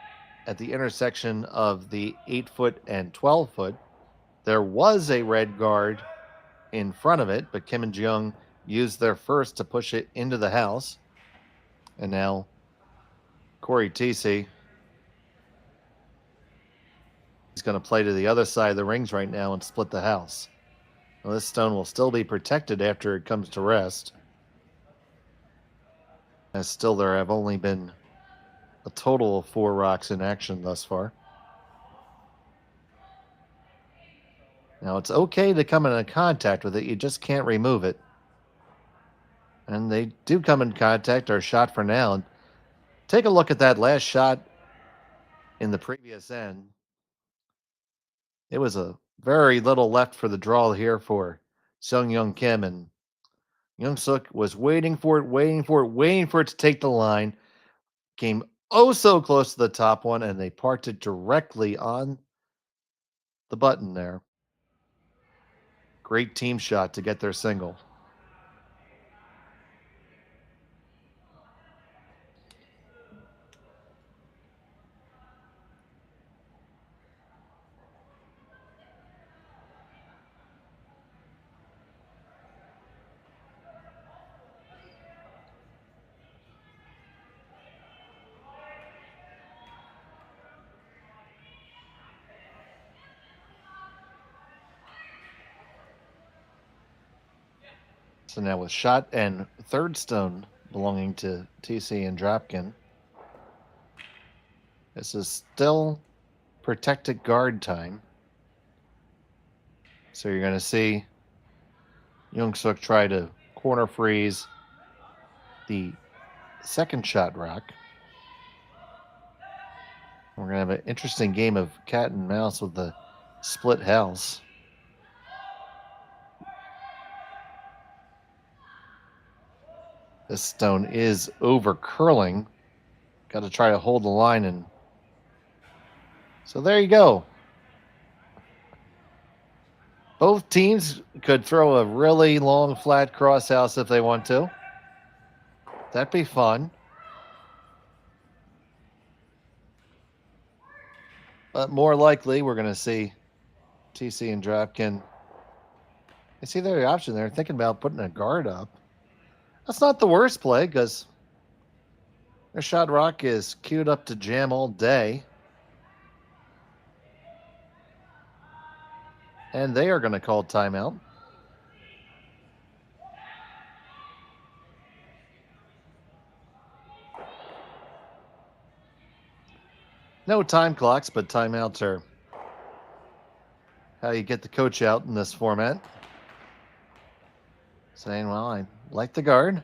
S8: at the intersection of the 8-foot and 12-foot. There was a red guard in front of it, but Kim and Jeong used their first to push it into the house. And now Cory Thiesse is going to play to the other side of the rings right now and split the house. Now, this stone will still be protected after it comes to rest. As still there have only been a total of 4 rocks in action thus far. Now it's okay to come into contact with it, you just can't remove it. And they do come in contact, or shot for now. Take a look at that last shot in the previous end. It was a very little left for the draw here for Seonyeong Kim, and Yeongseok was waiting for it to take the line. Came oh so close to the top one, and they parked it directly on the button there. Great team shot to get their single. So now with shot and third stone belonging to Thiesse and Dropkin, this is still protected guard time. So you're going to see Yeongseok try to corner freeze the second shot rock. We're going to have an interesting game of cat and mouse with the split house. This stone is over curling. Got to try to hold the line, and so there you go. Both teams could throw a really long flat cross house if they want to. That'd be fun. But more likely, we're going to see Thiesse and Dropkin. I see their option there, thinking about putting a guard up. That's not the worst play, because their shot rock is queued up to jam all day. And they are going to call timeout. No time clocks, but timeouts are how you get the coach out in this format. Saying, well, I like the guard.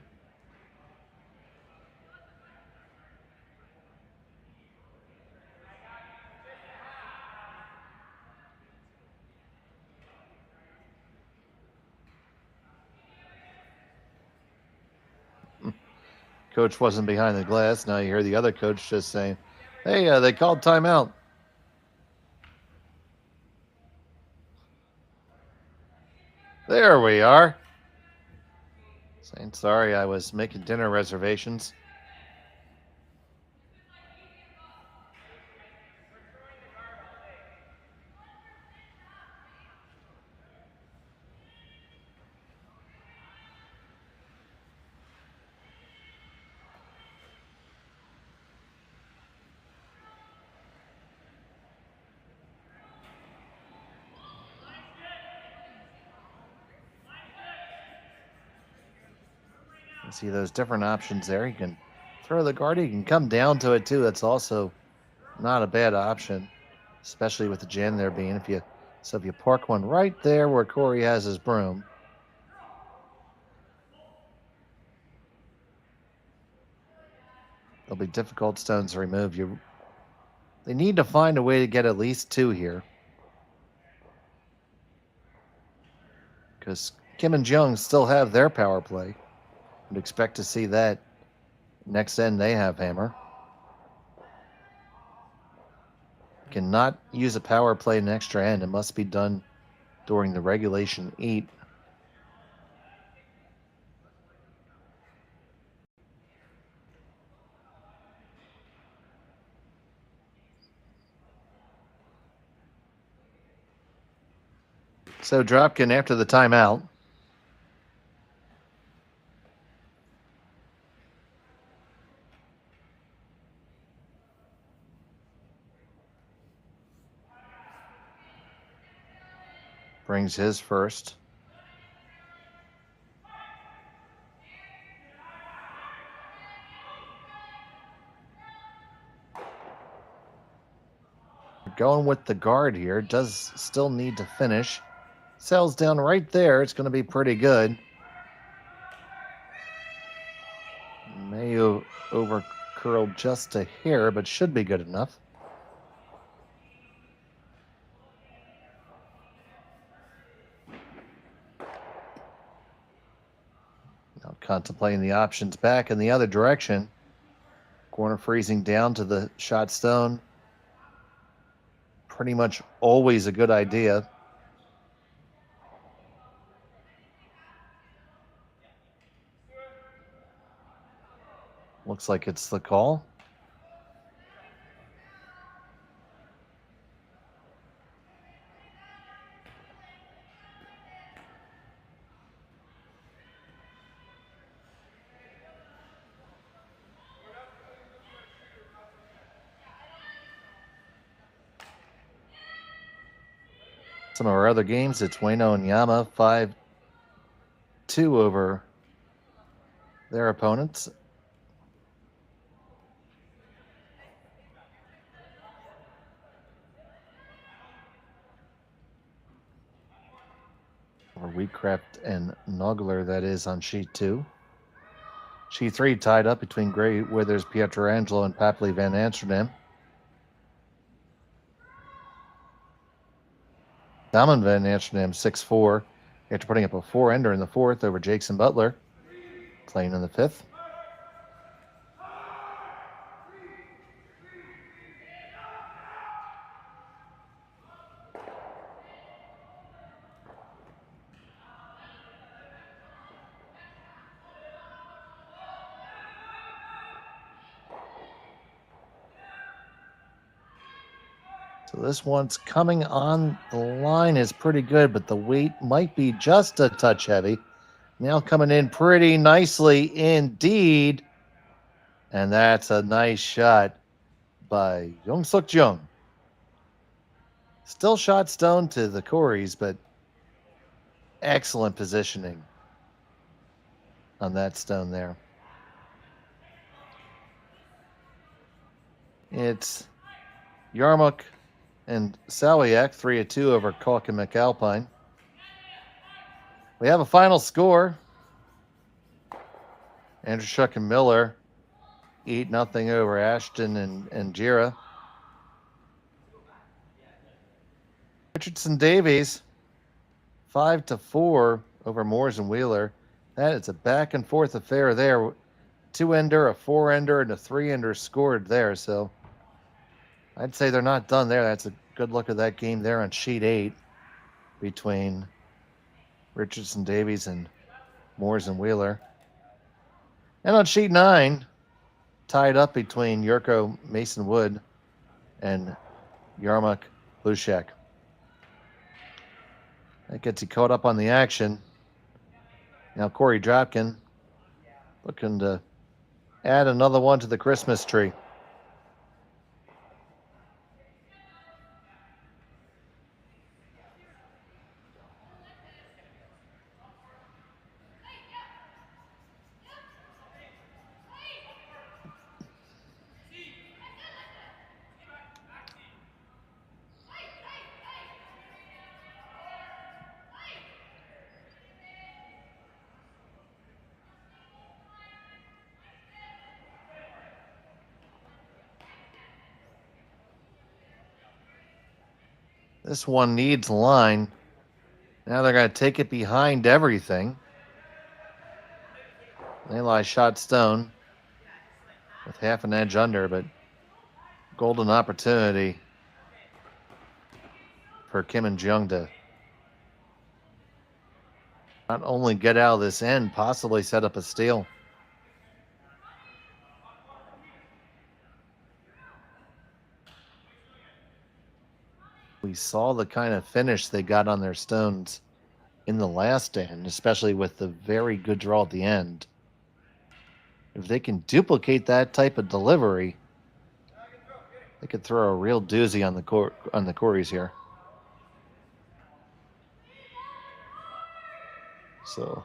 S8: Coach wasn't behind the glass. Now you hear the other coach just saying, hey, they called timeout. There we are. Saying, sorry, I was making dinner reservations. You see those different options there. You can throw the guard. You can come down to it too. That's also not a bad option, especially with the jam there being. If you park one right there where Cory has his broom, they'll be difficult stones to remove. They need to find a way to get at least two here, because Kim and Jeong still have their power play. Would expect to see that. Next end, they have hammer. Cannot use a power play in extra end. It must be done during the regulation 8. So Dropkin after the timeout. Brings his first. Going with the guard here. Does still need to finish. Sails down right there. It's going to be pretty good. May have over curled just a hair, but should be good enough. Now contemplating the options back in the other direction. Corner freezing down to the shot stone. Pretty much always a good idea. Looks like it's the call. Some of our other games, it's Ueno and Yama 5-2 over their opponents. Or Wheatcraft and Nogler, that is, on sheet 2. Sheet 3 tied up between Gray Withers, Pietrangelo, and Papley Van Amsterdam. Salmon Van Amsterdam 6-4 after putting up a 4-ender in the 4th over Jackson Butler, playing in the 5th. So this one's coming on the line is pretty good, but the weight might be just a touch heavy. Now coming in pretty nicely indeed. And that's a nice shot by Yeongseok Jeong. Still shot stone to the Coreys, but excellent positioning on that stone there. It's Yarmuk and Sawiak, 3-2 over Calk and McAlpine. We have a final score. Andrew Shuck and Miller, 8-0 over Ashton and Jira. Richardson Davies, 5-4 over Moores and Wheeler. That is a back and forth affair there. 2-ender, a 4-ender, and a 3-ender scored there. So I'd say they're not done there. That's a good look at that game there on sheet 8 between Richardson Davies and Moores and Wheeler. And on sheet 9, tied up between Yurko Mason Wood and Yarmuk Lushak. That gets you caught up on the action. Now Cory Dropkin looking to add another one to the Christmas tree. This one needs line. Now they're going to take it behind everything. They lie shot stone with half an edge under, but golden opportunity for Kim and Jeong to not only get out of this end, possibly set up a steal. We saw the kind of finish they got on their stones in the last end, especially with the very good draw at the end. If they can duplicate that type of delivery, they could throw a real doozy on the Coreys here. So,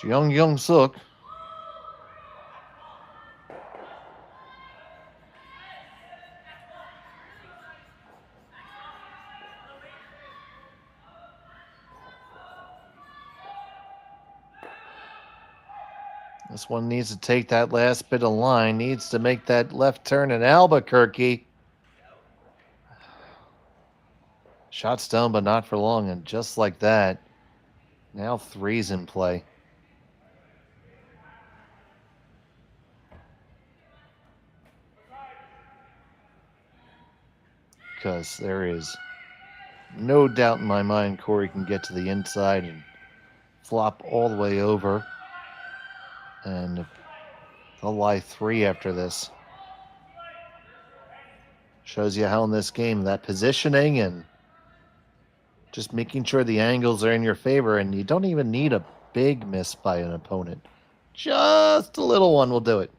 S8: Yeongseok. This one needs to take that last bit of line, needs to make that left turn in Albuquerque. Shot stone, but not for long, and just like that, now three's in play. because there is no doubt in my mind Korey can get to the inside and flop all the way over. And they'll lie 3 after this. Shows you how in this game that positioning and just making sure the angles are in your favor, and you don't even need a big miss by an opponent. Just a little one will do it.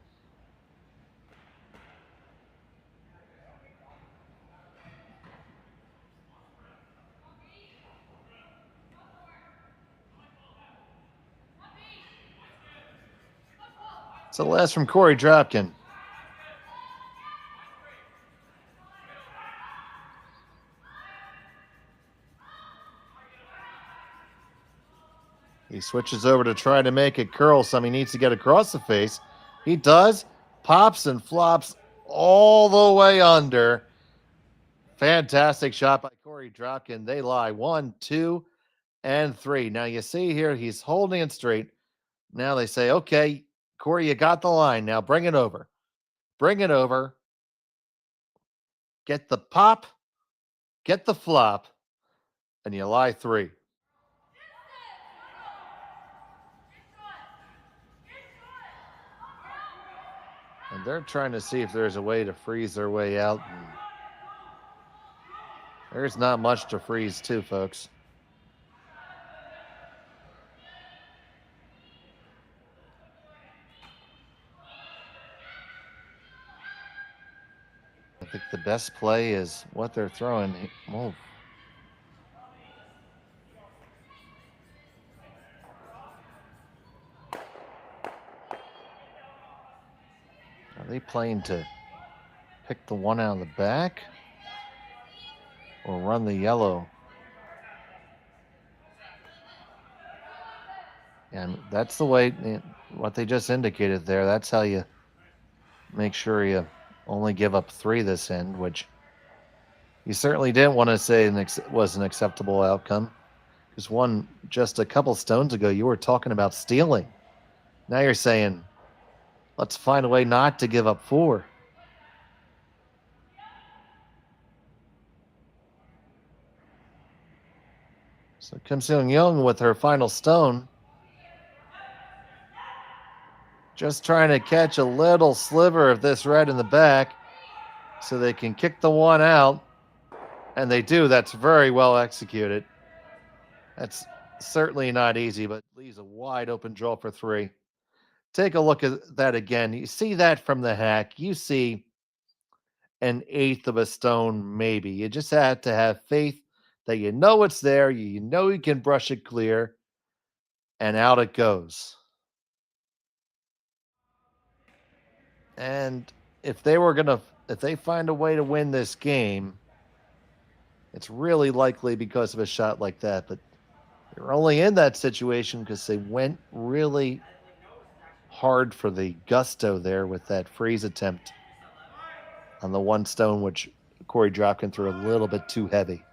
S8: So last from Cory Dropkin. He switches over to try to make it curl some. He needs to get across the face. He does. Pops and flops all the way under. Fantastic shot by Cory Dropkin. They lie 1, 2, and 3. Now you see here he's holding it straight. Now they say, okay, Cory, you got the line. Now bring it over. Bring it over. Get the pop. Get the flop. And you lie 3. And they're trying to see if there's a way to freeze their way out. And there's not much to freeze too, folks. I think the best play is what they're throwing. Oh. Are they playing to pick the one out of the back or run the yellow? And that's the way, what they just indicated there, that's how you make sure you only give up 3 this end, which you certainly didn't want to say was an acceptable outcome. Because one, just a couple stones ago, you were talking about stealing. Now you're saying, let's find a way not to give up 4. So Kim Seonyeong with her final stone. Just trying to catch a little sliver of this red in the back so they can kick the one out. And they do. That's very well executed. That's certainly not easy, but leaves a wide open draw for 3. Take a look at that again. You see that from the hack. You see an 1/8 of a stone, maybe. You just have to have faith that you know it's there. You know you can brush it clear. And out it goes. And if they find a way to win this game, it's really likely because of a shot like that. But they're only in that situation because they went really hard for the gusto there with that freeze attempt on the one stone, which Cory Dropkin threw a little bit too heavy.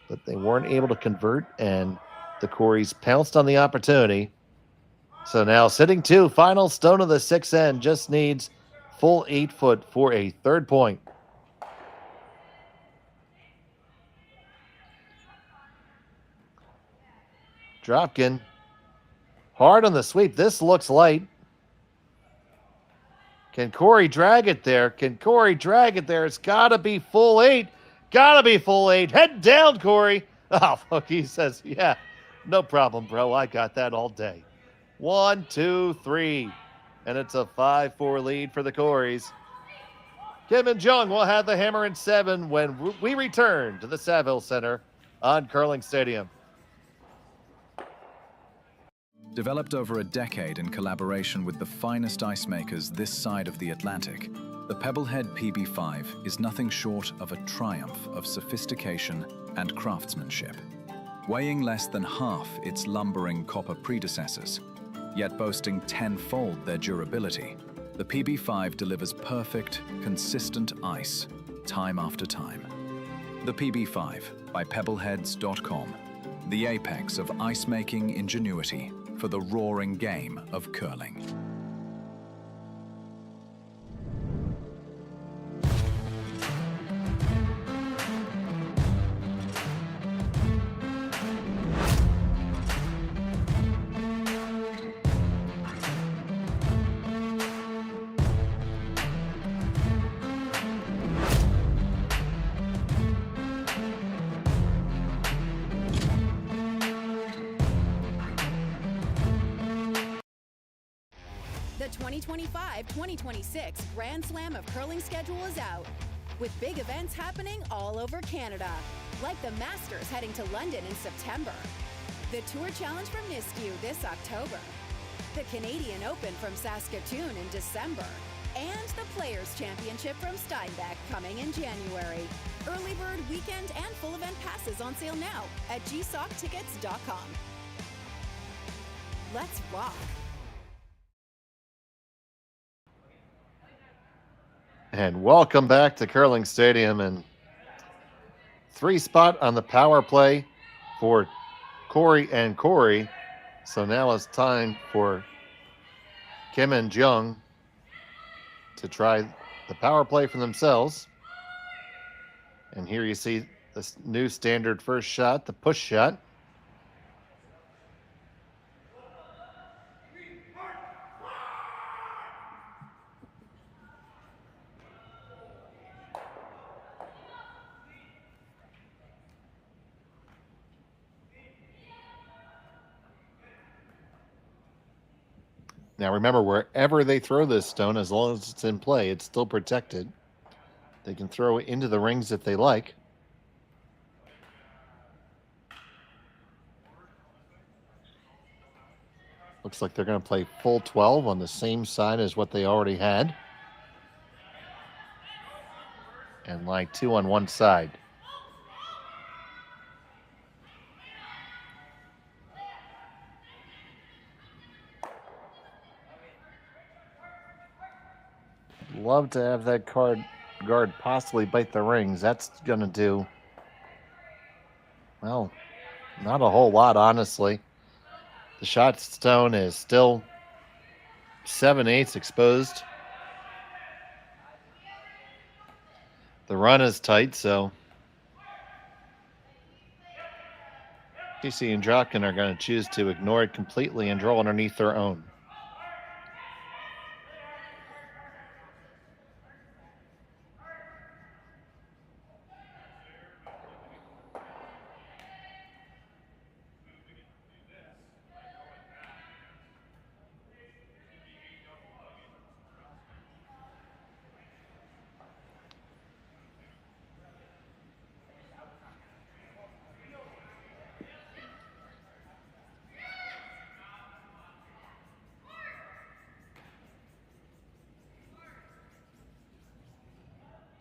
S8: But they weren't able to convert, and the Coreys pounced on the opportunity. So now sitting 2, final stone of the 6th end, just needs full 8 foot for a 3rd point. Dropkin, hard on the sweep. This looks light. Can Cory drag it there? Can Cory drag it there? It's got to be full 8. Got to be full 8. Head down, Cory. Oh, look, he says, yeah, no problem, bro. I got that all day. 1, 2, 3. And it's a 5-4 lead for the Coreys. Kim and Jeong will have the hammer in 7 when we return to the Saville Center on Curling Stadium.
S12: Developed over a decade in collaboration with the finest ice makers this side of the Atlantic, the Pebblehead PB5 is nothing short of a triumph of sophistication and craftsmanship. Weighing less than half its lumbering copper predecessors, yet boasting 10-fold their durability, the PB5 delivers perfect, consistent ice time after time. The PB5 by Pebbleheads.com, the apex of ice-making ingenuity for the roaring game of curling.
S13: 2025-2026 Grand Slam of Curling schedule is out, with big events happening all over Canada, like the Masters heading to London in September, the Tour Challenge from Nisku this October, the Canadian Open from Saskatoon in December, and the Players' Championship from Steinbeck coming in January. Early bird weekend and full event passes on sale now at gsocktickets.com. Let's rock.
S8: And welcome back to Curling Stadium, and 3-spot on the power play for Cory and Korey. So now it's time for Kim and Jeong to try the power play for themselves. And here you see this new standard first shot, the push shot. Now remember, wherever they throw this stone, as long as it's in play, it's still protected. They can throw it into the rings if they like. Looks like they're going to play full 12 on the same side as what they already had. And lie 2 on one side. Love to have that guard possibly bite the rings. That's going to do, well, not a whole lot, honestly. The shot stone is still 7/8 exposed. The run is tight, so Thiesse and Dropkin are going to choose to ignore it completely and draw underneath their own.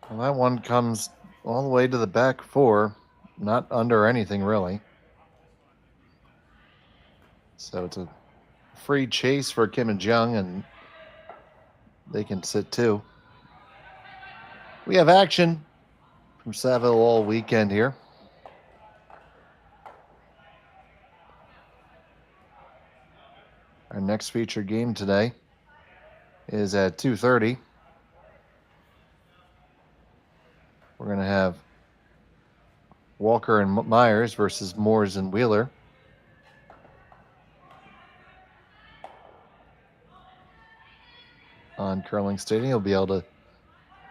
S8: Well, that one comes all the way to the back 4, not under anything really. So it's a free chase for Kim and Jeong, and they can sit too. We have action from Saville all weekend here. Our next featured game today is at 2:30. We're going to have Walker and Myers versus Moores and Wheeler. On Curling Stadium, you'll be able to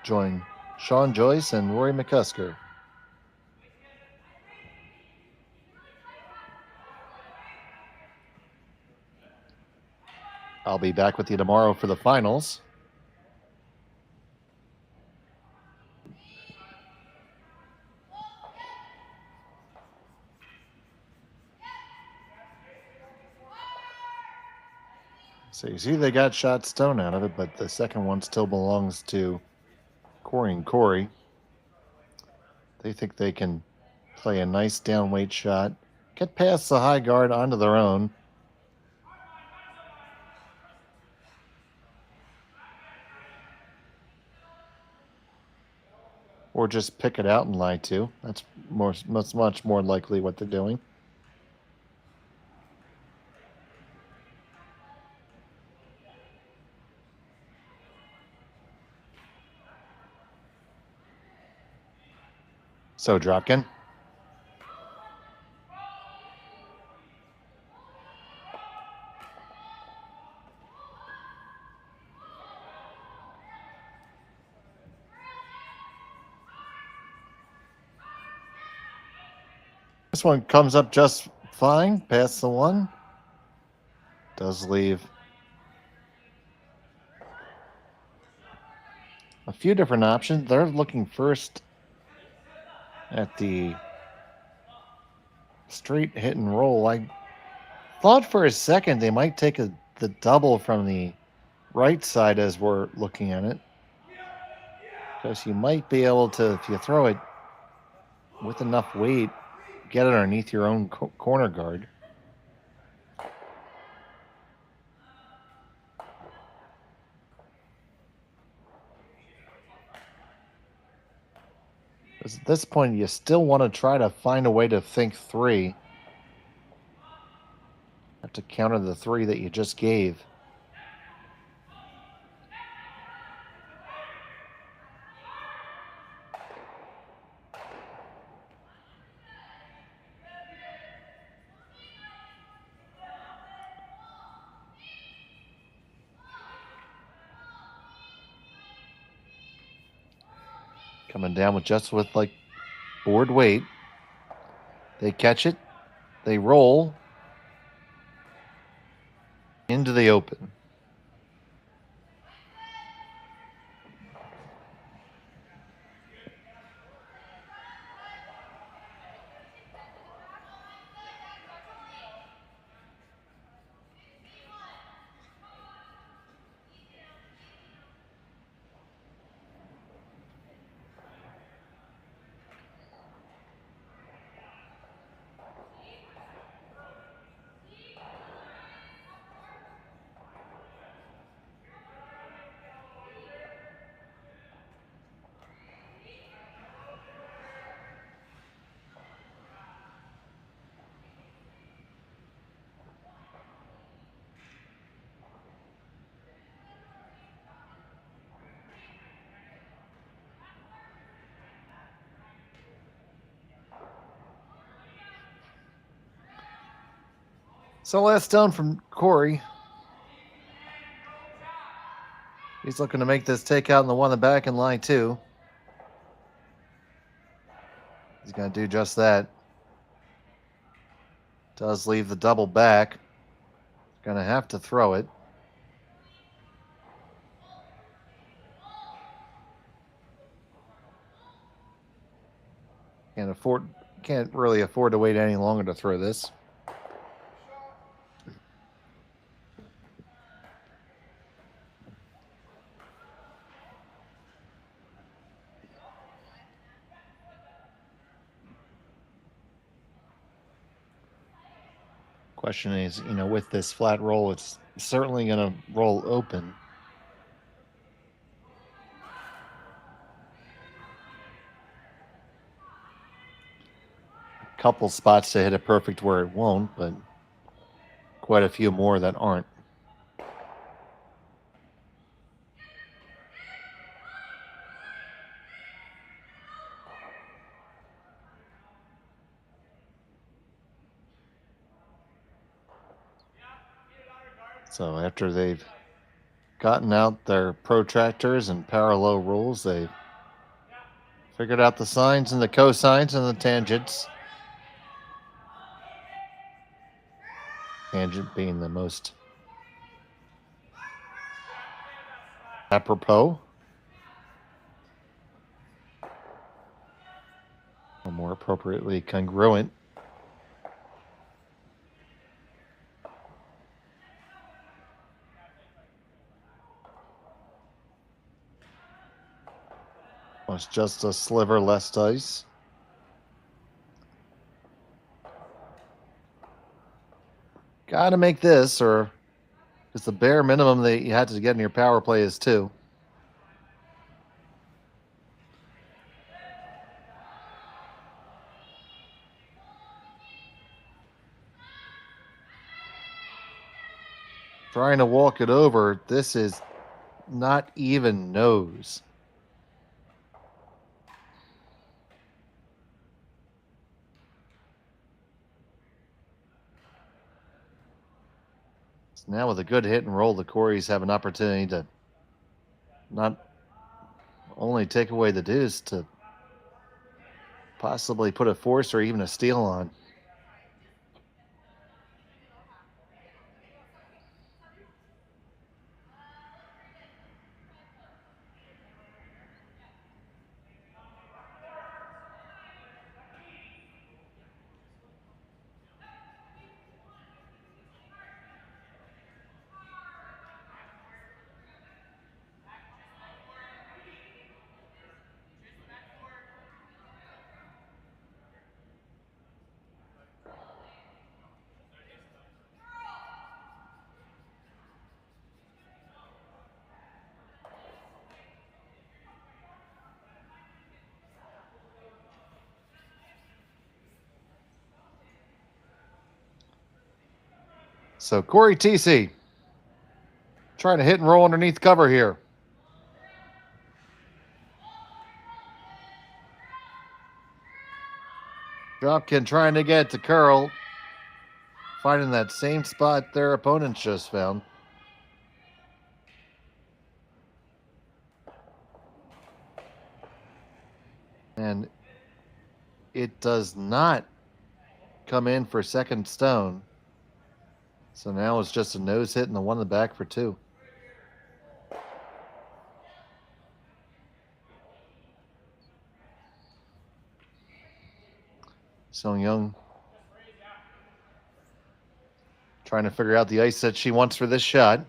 S8: join Sean Joyce and Rory McCusker. I'll be back with you tomorrow for the finals. So you see they got shot stone out of it, but the second one still belongs to Cory and Korey. They think they can play a nice downweight shot, get past the high guard onto their own. Or just pick it out and lie to. That's much more likely what they're doing. So, Dropkin. This one comes up just fine, past the one. Does leave a few different options. They're looking first at the straight hit and roll. I thought for a second they might take the double from the right side as we're looking at it, because you might be able to, if you throw it with enough weight, get it underneath your own corner guard. Because at this point, you still want to try to find a way to think three. Have to counter the three that you just gave. Coming down with like board weight. They catch it. They roll into the open. So last down from Cory. He's looking to make this takeout in the one in the back in line two. He's going to do just that. Does leave the double back. Going to have to throw it. Can't really afford to wait any longer to throw this. Question is, with this flat roll, it's certainly going to roll open. A couple spots to hit it perfect where it won't, but quite a few more that aren't. So after they've gotten out their protractors and parallel rules, they've figured out the sines and the cosines and the tangents. Tangent being the most apropos. Or more appropriately, congruent. Was just a sliver less dice. Got to make this, or it's the bare minimum that you had to get in your power play is 2. Trying to walk it over, this is not even nose. Now with a good hit and roll, the Coreys have an opportunity to not only take away the deuce, to possibly put a force or even a steal on. So Cory Thiesse trying to hit and roll underneath cover here. Dropkin trying to get to curl, finding that same spot their opponents just found. And it does not come in for second stone. So now it's just a nose hit and the one in the back for two. Seonyeong trying to figure out the ice that she wants for this shot.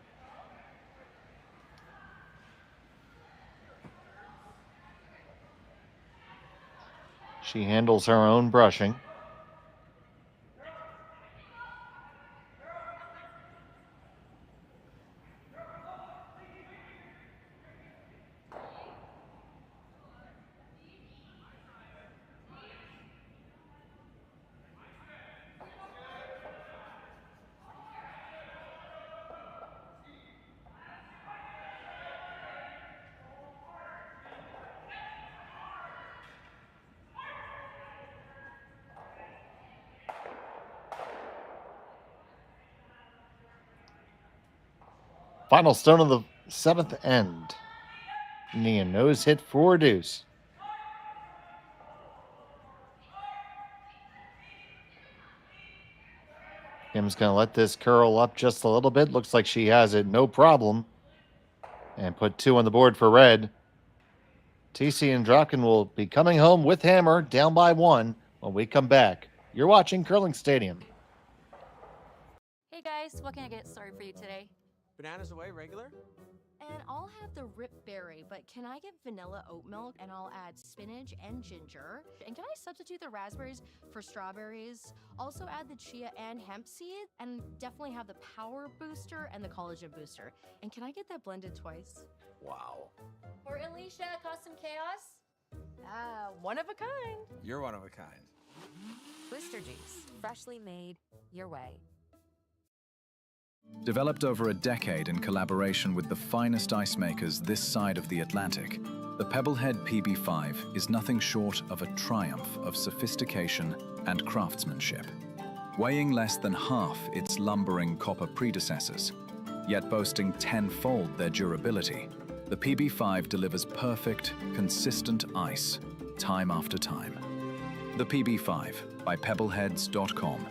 S8: She handles her own brushing. Final stone of the seventh end. Knee and nose hit for a deuce. Kim's going to let this curl up just a little bit. Looks like she has it no problem. And put two on the board for red. Thiesse and Dropkin will be coming home with hammer, down by one, when we come back. You're watching Curling Stadium.
S1: Hey guys, what can I get started for you today?
S2: Bananas away, regular?
S3: And I'll have the rip berry, but can I get vanilla oat milk? And I'll add spinach and ginger. And can I substitute the raspberries for strawberries? Also add the chia and hemp seed. And definitely have the power booster and the collagen booster. And can I get that blended twice?
S2: Wow.
S1: For Alicia, Custom Chaos?
S3: One of a kind.
S2: You're one of a kind.
S5: Booster juice, freshly made, your way.
S12: Developed over a decade in collaboration with the finest ice makers this side of the Atlantic, the Pebblehead PB5 is nothing short of a triumph of sophistication and craftsmanship. Weighing less than half its lumbering copper predecessors, yet boasting tenfold their durability, the PB5 delivers perfect, consistent ice, time after time. The PB5 by Pebbleheads.com,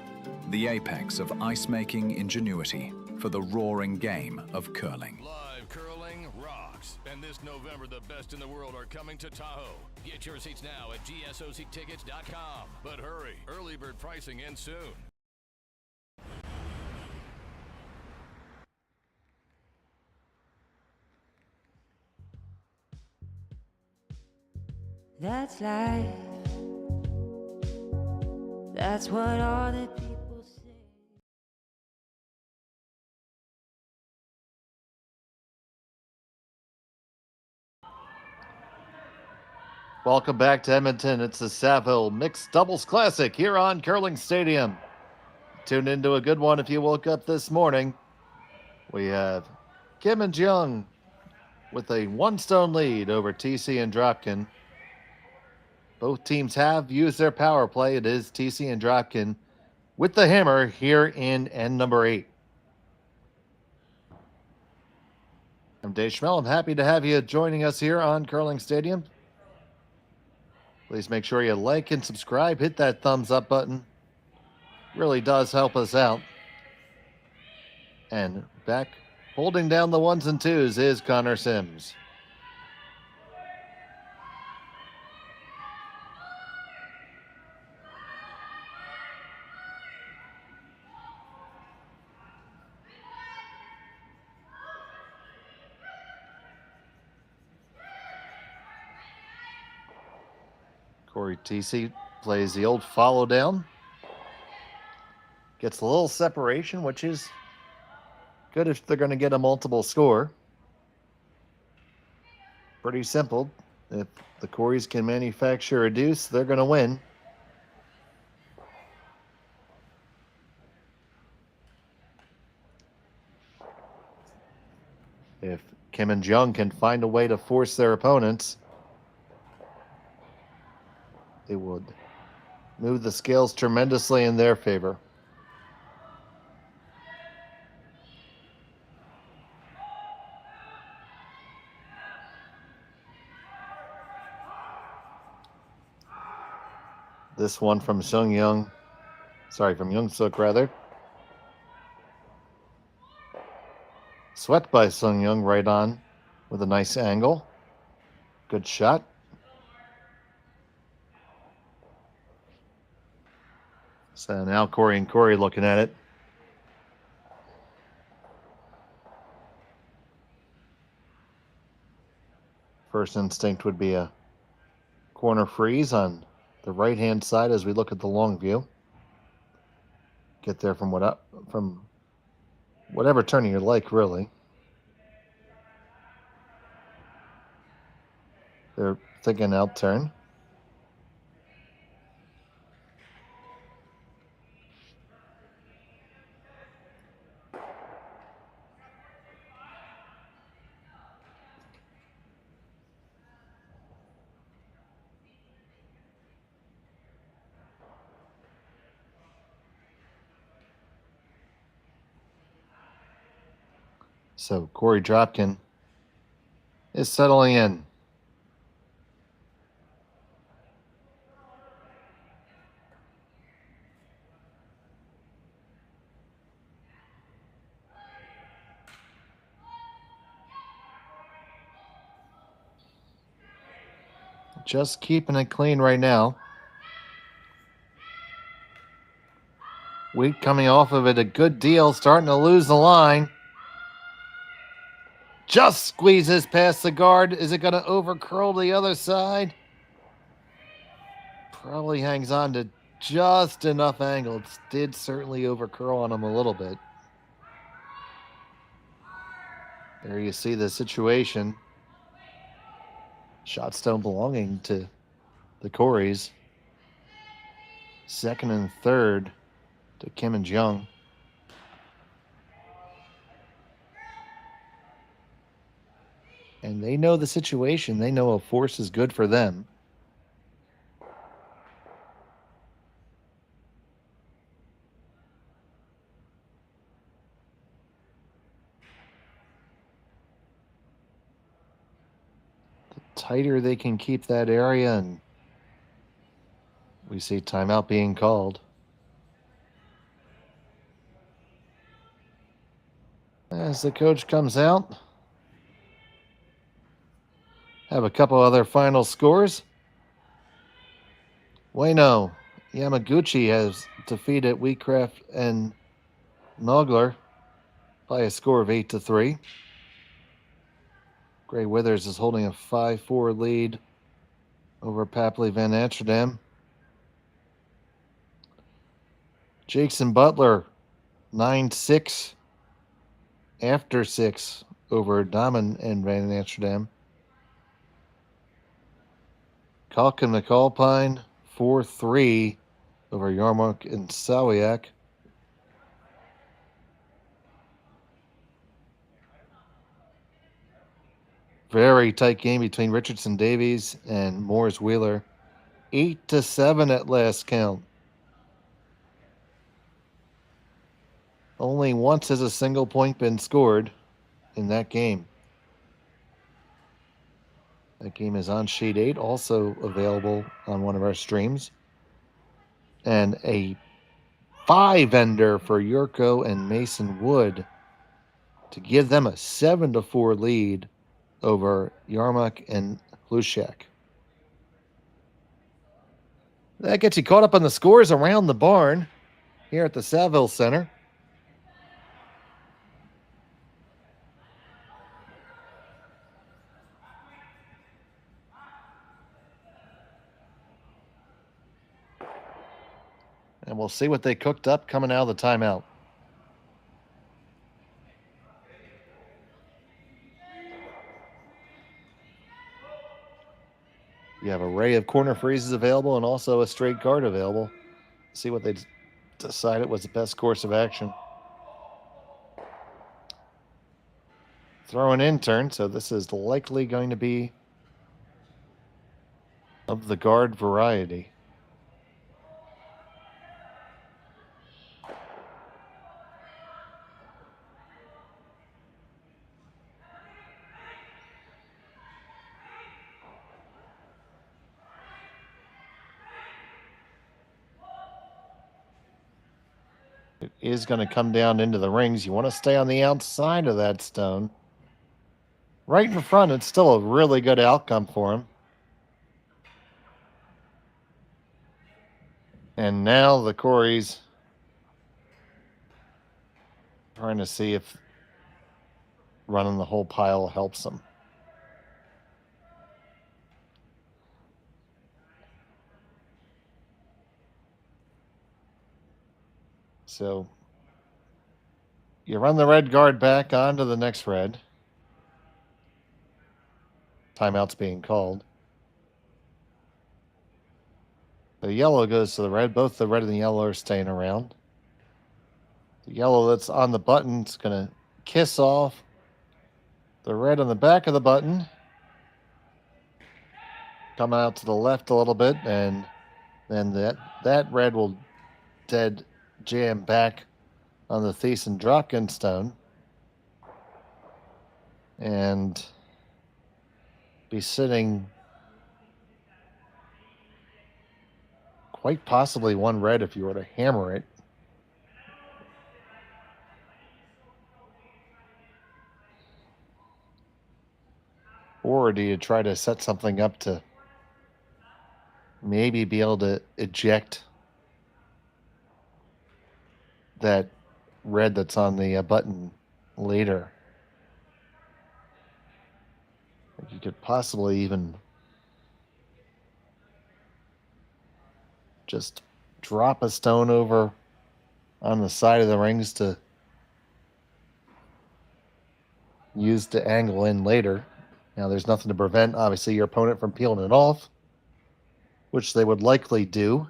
S12: the apex of ice-making ingenuity for the roaring game of curling.
S6: Live curling rocks. And this November, the best in the world are coming to Tahoe. Get your seats now at gsoctickets.com. But hurry, early bird pricing ends soon.
S7: That's life. That's what all the people say.
S8: Welcome back to Edmonton. It's the Saville Mixed Doubles Classic here on Curling Stadium. Tuned into a good one if you woke up this morning. We have Kim and Jeong with a one-stone lead over Thiesse and Dropkin. Both teams have used their power play. It is Thiesse and Dropkin with the hammer here in end number 8. I'm Dave Schmel. I'm happy to have you joining us here on Curling Stadium. Please make sure you like and subscribe. Hit that thumbs up button. Really does help us out. And back holding down the ones and twos is Connor Sims. Cory Thiesse plays the old follow down. Gets a little separation, which is good if they're going to get a multiple score. Pretty simple. If the Coreys can manufacture a deuce, they're going to win. Kim and Jeong can find a way to force their opponents, it would move the scales tremendously in their favor. This one from Seonyeong. Sorry, from Yeongseok, rather. Swept by Seonyeong right on with a nice angle. Good shot. So now Cory and Korey looking at it. First instinct would be a corner freeze on the right-hand side as we look at the long view. Get there from whatever turning you like, really. They're thinking out turn. So Cory Dropkin is settling in. Just keeping it clean right now. Wheat coming off of it a good deal, starting to lose the line. Just squeezes past the guard. Is it going to overcurl the other side? Probably hangs on to just enough angle. It did certainly overcurl on him a little bit. There you see the situation. Shot stone belonging to the Coreys. Second and third to Kim and Jeong. And they know the situation. They know a force is good for them. The tighter they can keep that area, and we see timeout being called. As the coach comes out, have a couple other final scores. Ueno Yamaguchi has defeated Wheatcraft and Nogler by a score of 8-3. Grey Withers is holding a 5-4 lead over Papley Van Amsterdam. Jackson Butler 9-6 after 6 over Damen and Van Amsterdam. Kalk and McAlpine 4-3 over Yarmuk and Sawiak. Very tight game between Richardson Davies and Morris Wheeler. 8-7 at last count. Only once has a single point been scored in that game. That game is on Sheet 8, also available on one of our streams. And a 5-ender for Yurko and Mason Wood to give them a 7-4 lead over Yarmuk and Lushak. That gets you caught up on the scores around the barn here at the Saville Center. And we'll see what they cooked up coming out of the timeout. You have an array of corner freezes available and also a straight guard available. See what they decided was the best course of action. throw an intern, so this is likely going to be of the guard variety. It is going to come down into the rings. You want to stay on the outside of that stone. Right in front, it's still a really good outcome for him. And now the Corey's trying to see if running the whole pile helps them. So you run the red guard back onto the next red. Timeout's being called. The yellow goes to the red. Both the red and the yellow are staying around. The yellow that's on the button is going to kiss off the red on the back of the button. Come out to the left a little bit, and then that red will dead jam back on the Thiesse and Dropkin stone and be sitting quite possibly one red if you were to hammer it. Or do you try to set something up to maybe be able to eject that red that's on the button later? You could possibly even just drop a stone over on the side of the rings to use to angle in later. Now, there's nothing to prevent, obviously, your opponent from peeling it off, which they would likely do.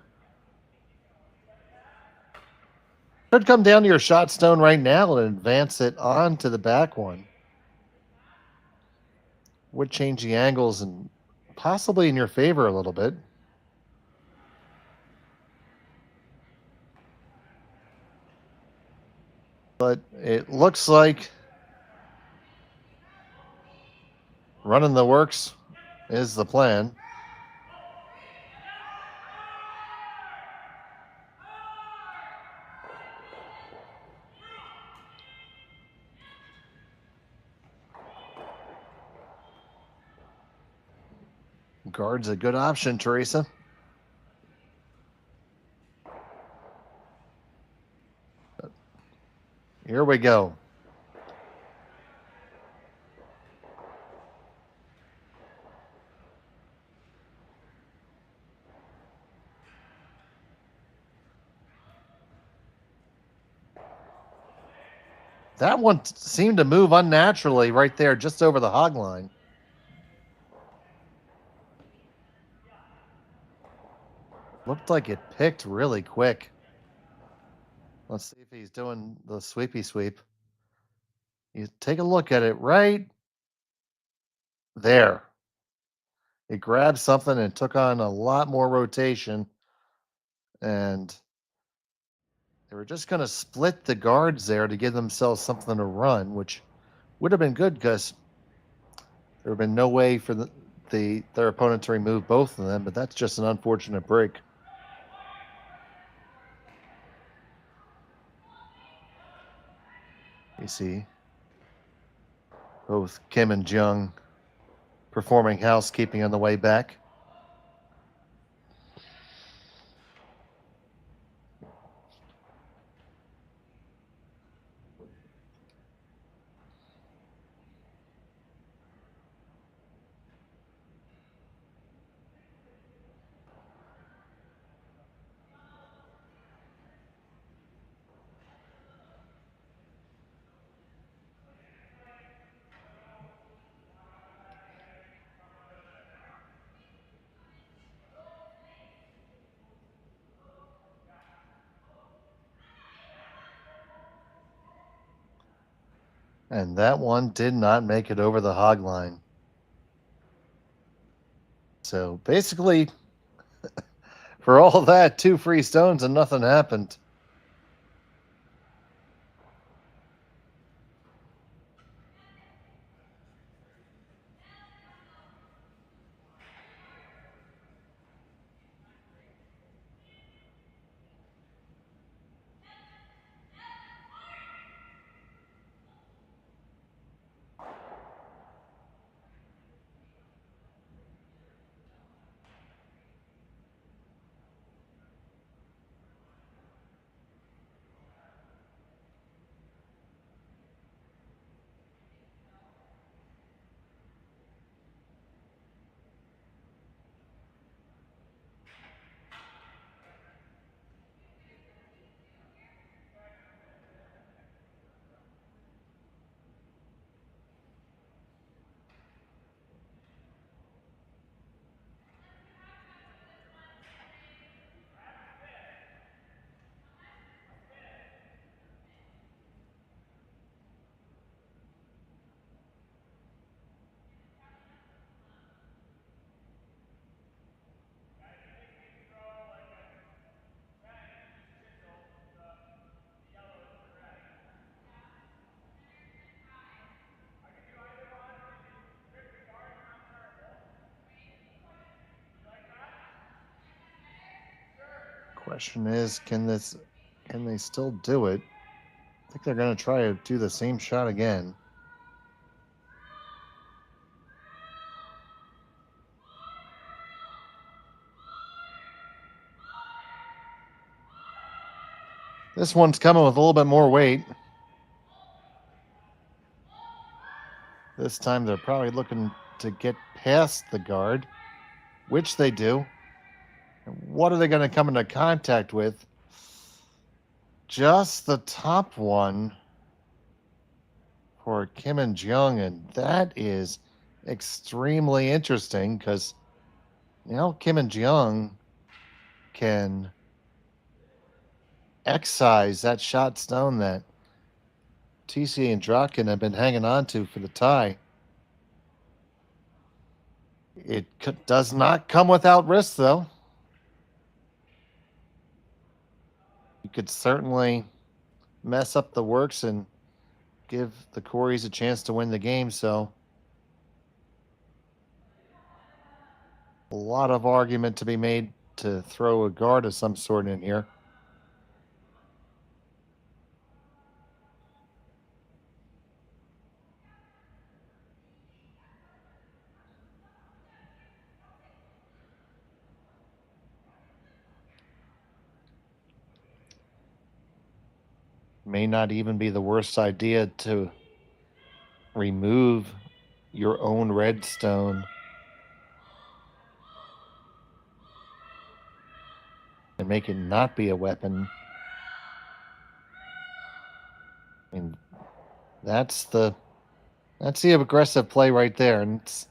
S8: Could come down to your shot stone right now and advance it onto the back one. Would change the angles and possibly in your favor a little bit. But it looks like running the works is the plan. Guard's a good option, Teresa. Here we go. That one seemed to move unnaturally right there, just over the hog line. Looked like it picked really quick. Let's see if he's doing the sweepy sweep. You take a look at it right there. It grabbed something and took on a lot more rotation. And they were just going to split the guards there to give themselves something to run, which would have been good because there would have been no way for their opponent to remove both of them, but that's just an unfortunate break. You see both Kim and Jeong performing housekeeping on the way back. And that one did not make it over the hog line. So basically, for all that, 2 free stones and nothing happened. Question is, can they still do it? I think they're going to try to do the same shot again. This one's coming with a little bit more weight. This time they're probably looking to get past the guard, which they do. What are they going to come into contact with? Just the top one for Kim and Jeong, and that is extremely interesting because now Kim and Jeong can excise that shot stone that Thiesse and Dropkin have been hanging on to for the tie. It does not come without risk, though. You could certainly mess up the works and give the Coreys a chance to win the game, so a lot of argument to be made to throw a guard of some sort in here. May not even be the worst idea to remove your own redstone and make it not be a weapon. I mean, that's the aggressive play right there, and it's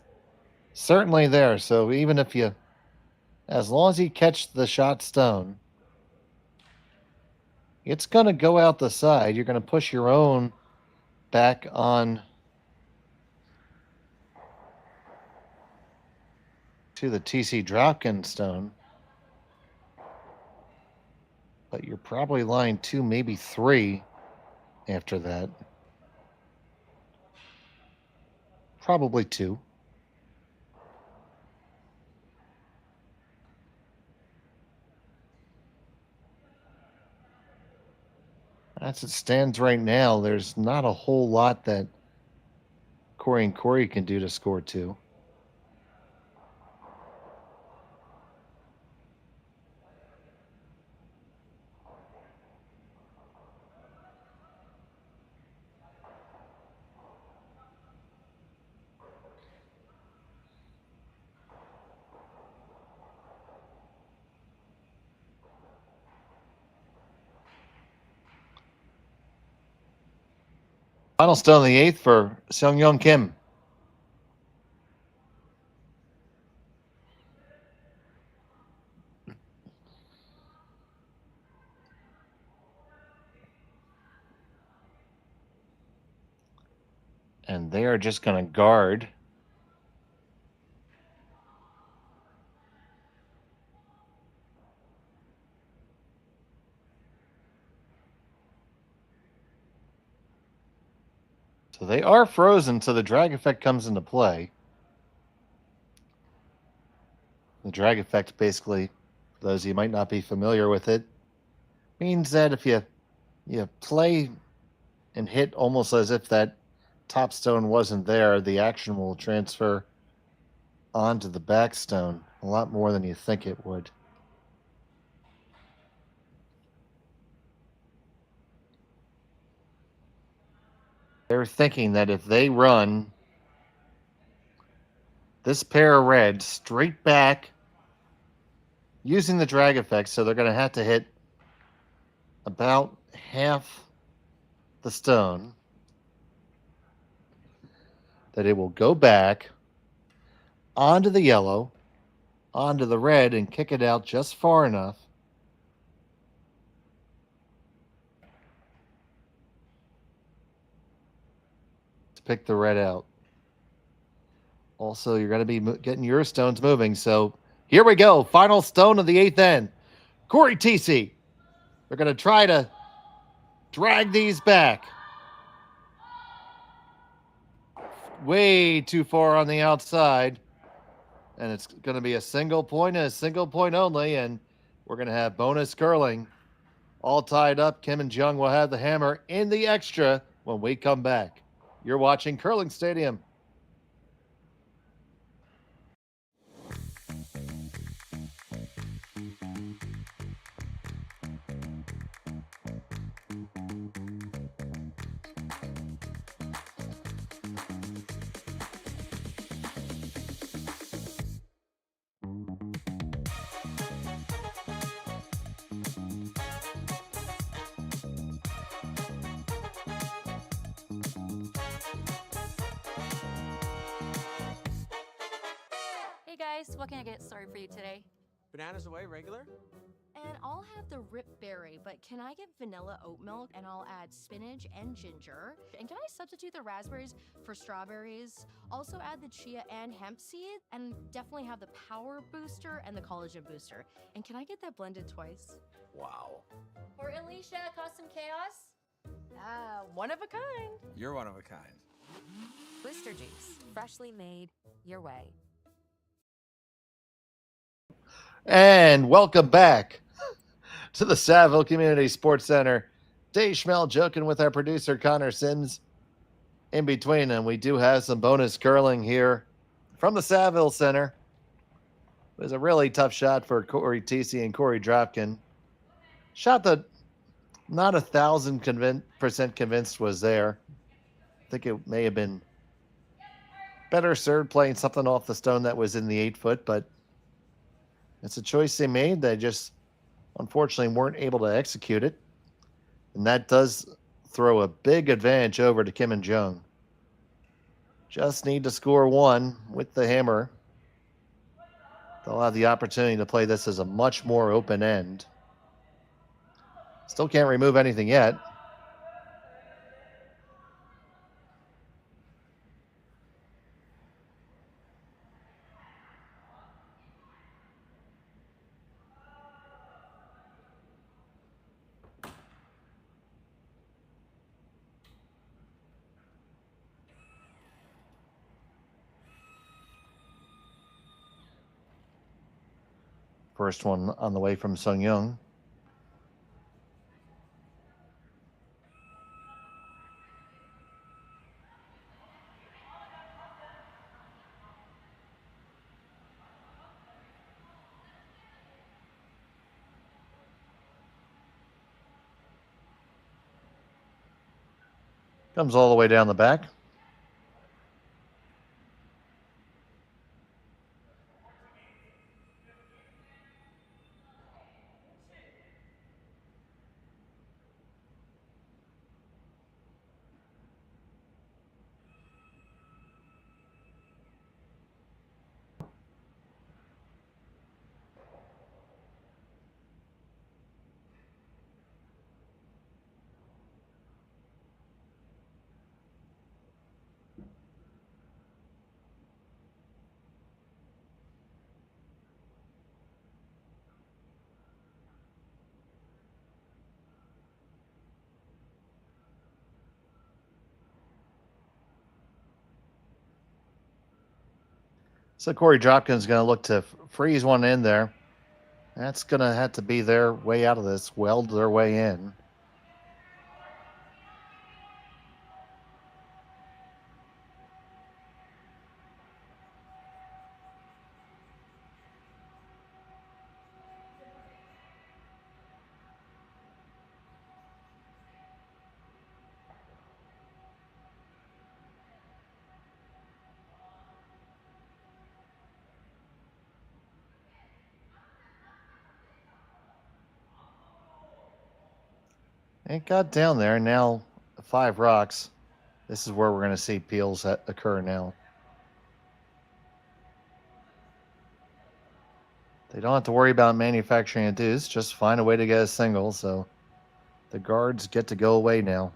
S8: certainly there. So even if you, as long as you catch the shot stone, it's going to go out the side. You're going to push your own back on to the TC Dropkin stone. But you're probably line 2, maybe 3 after that. Probably 2. As it stands right now, there's not a whole lot that Cory and Korey can do to score 2. Final stone in the 8th for Seonyeong Kim. And they are just going to guard. So they are frozen, so the drag effect comes into play. The drag effect, basically, for those of you who might not be familiar with it, means that if you play and hit almost as if that top stone wasn't there, the action will transfer onto the back stone a lot more than you think it would. They're thinking that if they run this pair of reds straight back using the drag effect, so they're going to have to hit about half the stone, that it will go back onto the yellow, onto the red, and kick it out just far enough to pick the red out. Also, you're going to be getting your stones moving. So here we go. Final stone of the 8th end. Cory Thiesse. They're going to try to drag these back. Way too far on the outside. And it's going to be a single point and a single point only. And we're going to have bonus curling. All tied up. Kim and Jeong will have the hammer in the extra when we come back. You're watching Curling Stadium.
S1: Hey guys, what can I get started for you today?
S2: Bananas away, regular?
S3: And I'll have the rip berry, but can I get vanilla oat milk and I'll add spinach and ginger? And can I substitute the raspberries for strawberries? Also add the chia and hemp seed, and definitely have the power booster and the collagen booster. And can I get that blended twice?
S2: Wow.
S15: For Alicia, custom chaos?
S3: One of a kind.
S2: You're one of a kind.
S5: Booster juice, freshly made, your way.
S8: And welcome back to the Saville Community Sports Center. Dave Schmel joking with our producer Connor Sims. In between them, we do have some bonus curling here from the Saville Center. It was a really tough shot for Cory Thiesse and Cory Dropkin. Shot that not 1,000% convinced was there. I think it may have been better served playing something off the stone that was in the 8-foot, but it's a choice they made. They just, unfortunately, weren't able to execute it. And that does throw a big advantage over to Kim and Jeong. Just need to score one with the hammer. They'll have the opportunity to play this as a much more open end. Still can't remove anything yet. First one on the way from Seonyeong. Comes all the way down the back. So Corey Dropkin's going to look to freeze one in there. That's going to have to be their way out of this, weld their way in. It got down there. Now 5 rocks. This is where we're going to see peels occur now. They don't have to worry about manufacturing a deuce. Just find a way to get a single. So the guards get to go away now.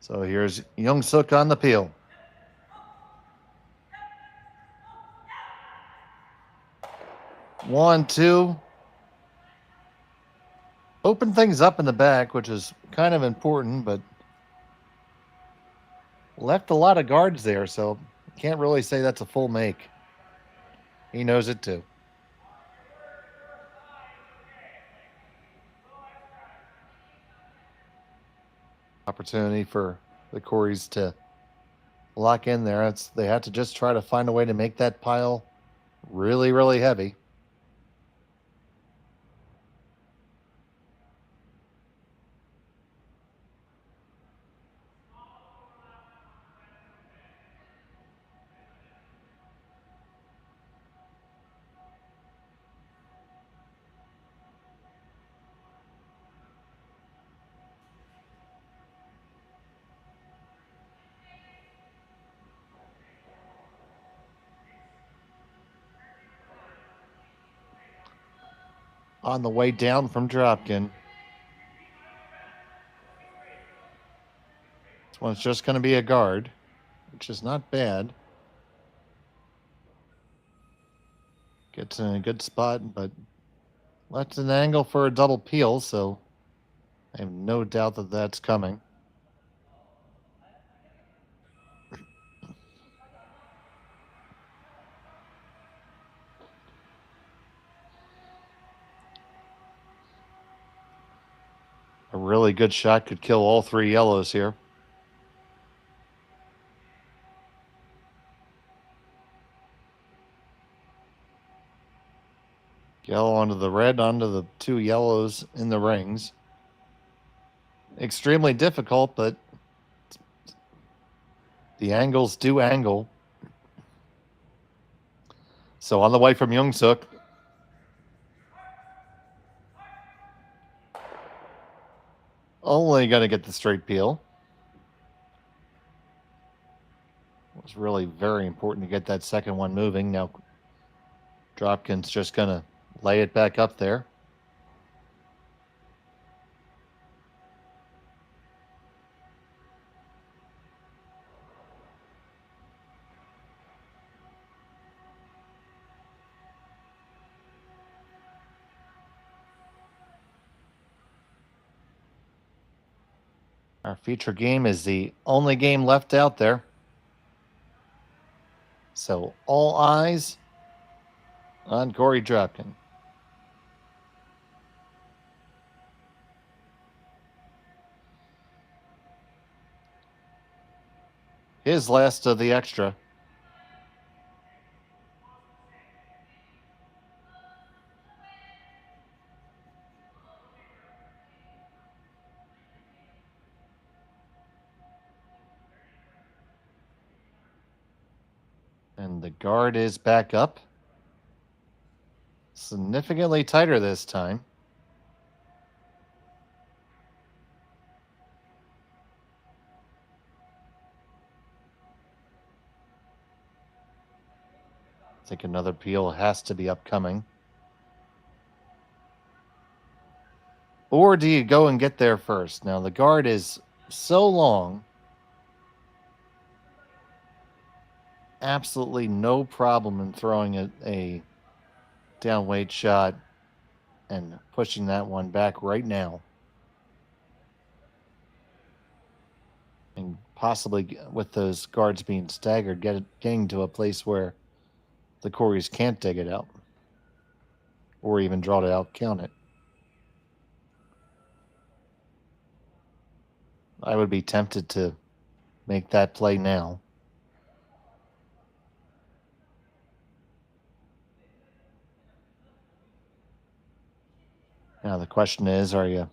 S8: So here's Yeongseok on the peel. One, two. Open things up in the back, which is kind of important, but left a lot of guards there, so can't really say that's a full make. He knows it too. Opportunity for the Coreys to lock in there. They have to just try to find a way to make that pile really, really heavy. On the way down from Dropkin. This one's just going to be a guard, which is not bad. Gets in a good spot, but left an angle for a double peel, so I have no doubt that that's coming. A really good shot could kill all 3 yellows here. Yellow onto the red, onto the 2 yellows in the rings. Extremely difficult, but the angles do angle. So on the way from Yeongseok. Only going to get the straight peel. It was really very important to get that second one moving. Now, Dropkin's just going to lay it back up there. Our feature game is the only game left out there. So all eyes on Cory Dropkin. His last of the extra. And the guard is back up. Significantly tighter this time. I think another peel has to be upcoming. Or do you go and get there first? Now the guard is so long. absolutely no problem in throwing a down weight shot and pushing that one back right now. And possibly with those guards being staggered, getting to a place where the Coreys can't dig it out or even draw it out, count it. I would be tempted to make that play now. Now the question is, are you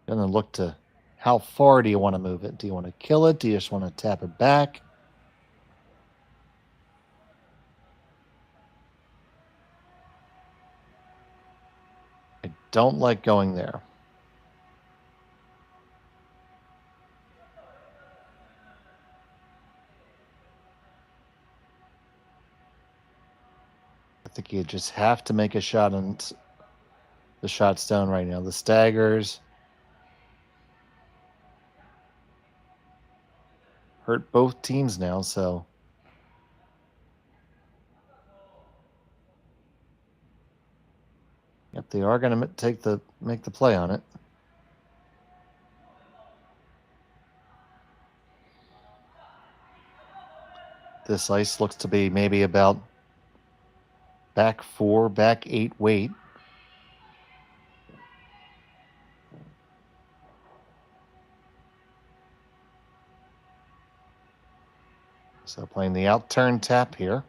S8: going to look to how far do you want to move it? Do you want to kill it? Do you just want to tap it back? I don't like going there. I think you just have to make a shot on the shot stone right now. The staggers hurt both teams now, so yep, they are going to make the play on it. This ice looks to be maybe about back 4, back 8 weight. So playing the out turn tap here.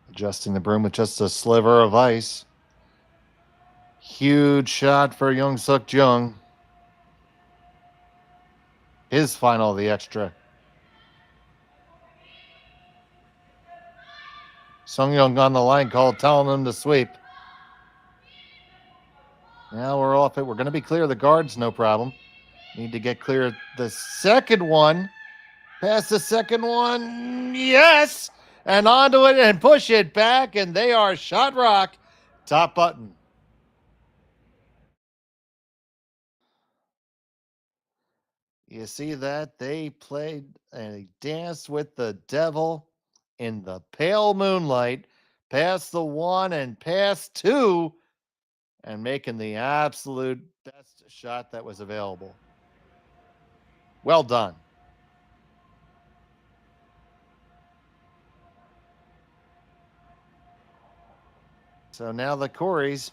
S8: Adjusting the broom with just a sliver of ice. Huge shot for Yeongseok Jeong. His final of the extra. Seonyeong on the line call, telling them to sweep. Now we're off it. We're going to be clear of the guards, no problem. Need to get clear the second one. Pass the second one. Yes! And onto it and push it back. And they are shot rock. Top button. You see that? They played a dance with the devil in the pale moonlight. Past the 1 and past 2. And making the absolute best shot that was available. Well done. So now the Coreys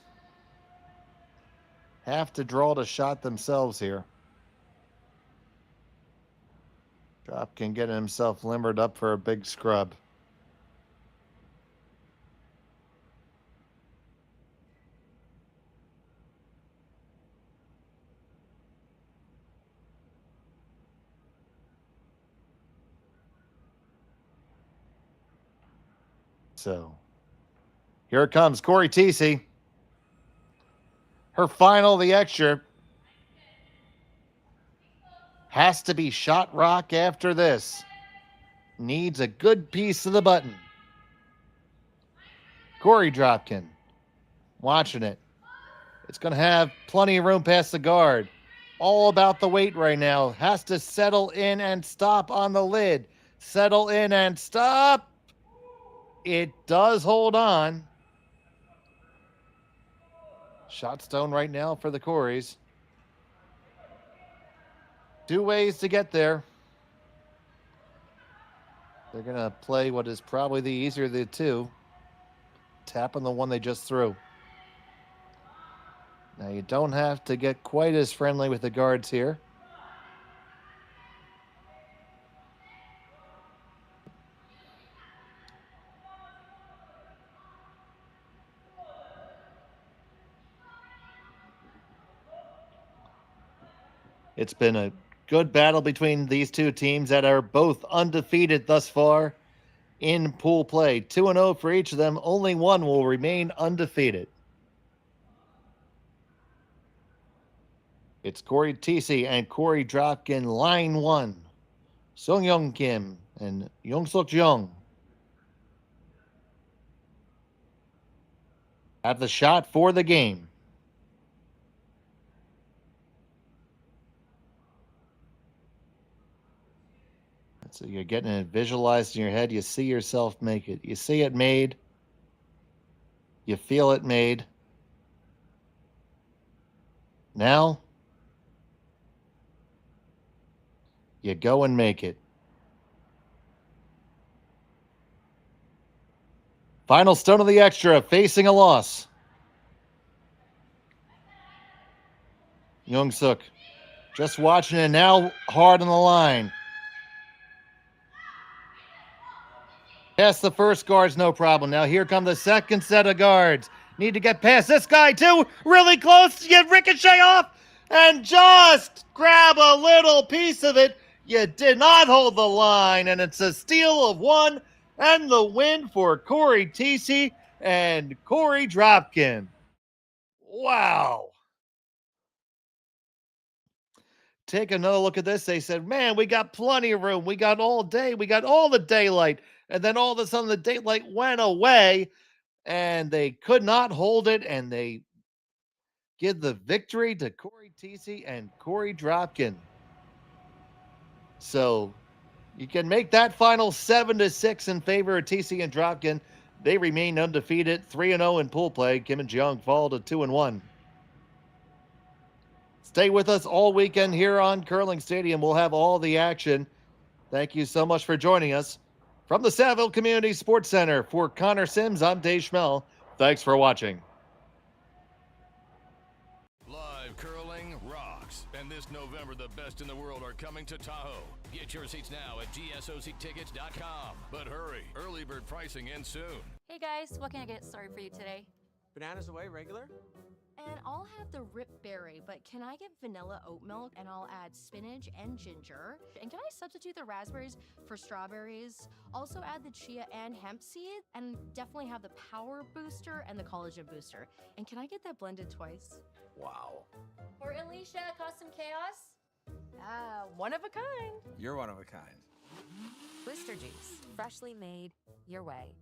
S8: have to draw the shot themselves here. Dropkin getting himself limbered up for a big scrub. So here it comes, Cory Thiesse. Her final, the extra. Has to be shot rock after this. Needs a good piece of the button. Cory Dropkin. Watching it. It's going to have plenty of room past the guard. All about the weight right now. Has to settle in and stop on the lid. Settle in and stop. It does hold on. Shot stone right now for the Coreys. 2 ways to get there. They're going to play what is probably the easier of the two. Tap on the one they just threw. Now you don't have to get quite as friendly with the guards here. It's been a good battle between these two teams that are both undefeated thus far in pool play. 2-0 for each of them. Only one will remain undefeated. It's Cory Thiesse and Cory Dropkin, line 1. Seonyeong Kim and Yeongseok Jeong. have the shot for the game. So you're getting it visualized in your head. You see yourself make it. You see it made. You feel it made. Now, you go and make it. Final stone of the extra, facing a loss. Yeongseok just watching it now, hard on the line. Past the first guards, no problem. Now here come the second set of guards. Need to get past this guy too. Really close to get ricochet off and just grab a little piece of it. You did not hold the line, and it's a steal of one and the win for Cory Thiesse and Cory Dropkin. Wow. Take another look at this. They said, man, we got plenty of room. We got all day. We got all the daylight. And then all of a sudden the daylight went away and they could not hold it. And they give the victory to Cory Thiesse and Cory Dropkin. So you can make that final 7-6 in favor of Thiesse and Dropkin. They remain undefeated, 3-0 in pool play. Kim and Jeong fall to 2-1. Stay with us all weekend here on Curling Stadium. We'll have all the action. Thank you so much for joining us. From the Saville Community Sports Center, for Connor Sims, I'm Dave Schmel. Thanks for watching.
S6: Live curling rocks. And this November, the best in the world are coming to Tahoe. Get your seats now at gsoctickets.com. But hurry, early bird pricing ends soon.
S1: Hey guys, what can I get started for you today?
S2: Bananas away, regular?
S3: And I'll have the rip berry, but can I get vanilla oat milk? And I'll add spinach and ginger. And can I substitute the raspberries for strawberries? Also add the chia and hemp seed, and definitely have the power booster and the collagen booster. And can I get that blended twice?
S2: Wow.
S1: For Alicia, Custom Chaos?
S3: One of a kind.
S2: You're one of a kind.
S5: Booster juice, freshly made your way.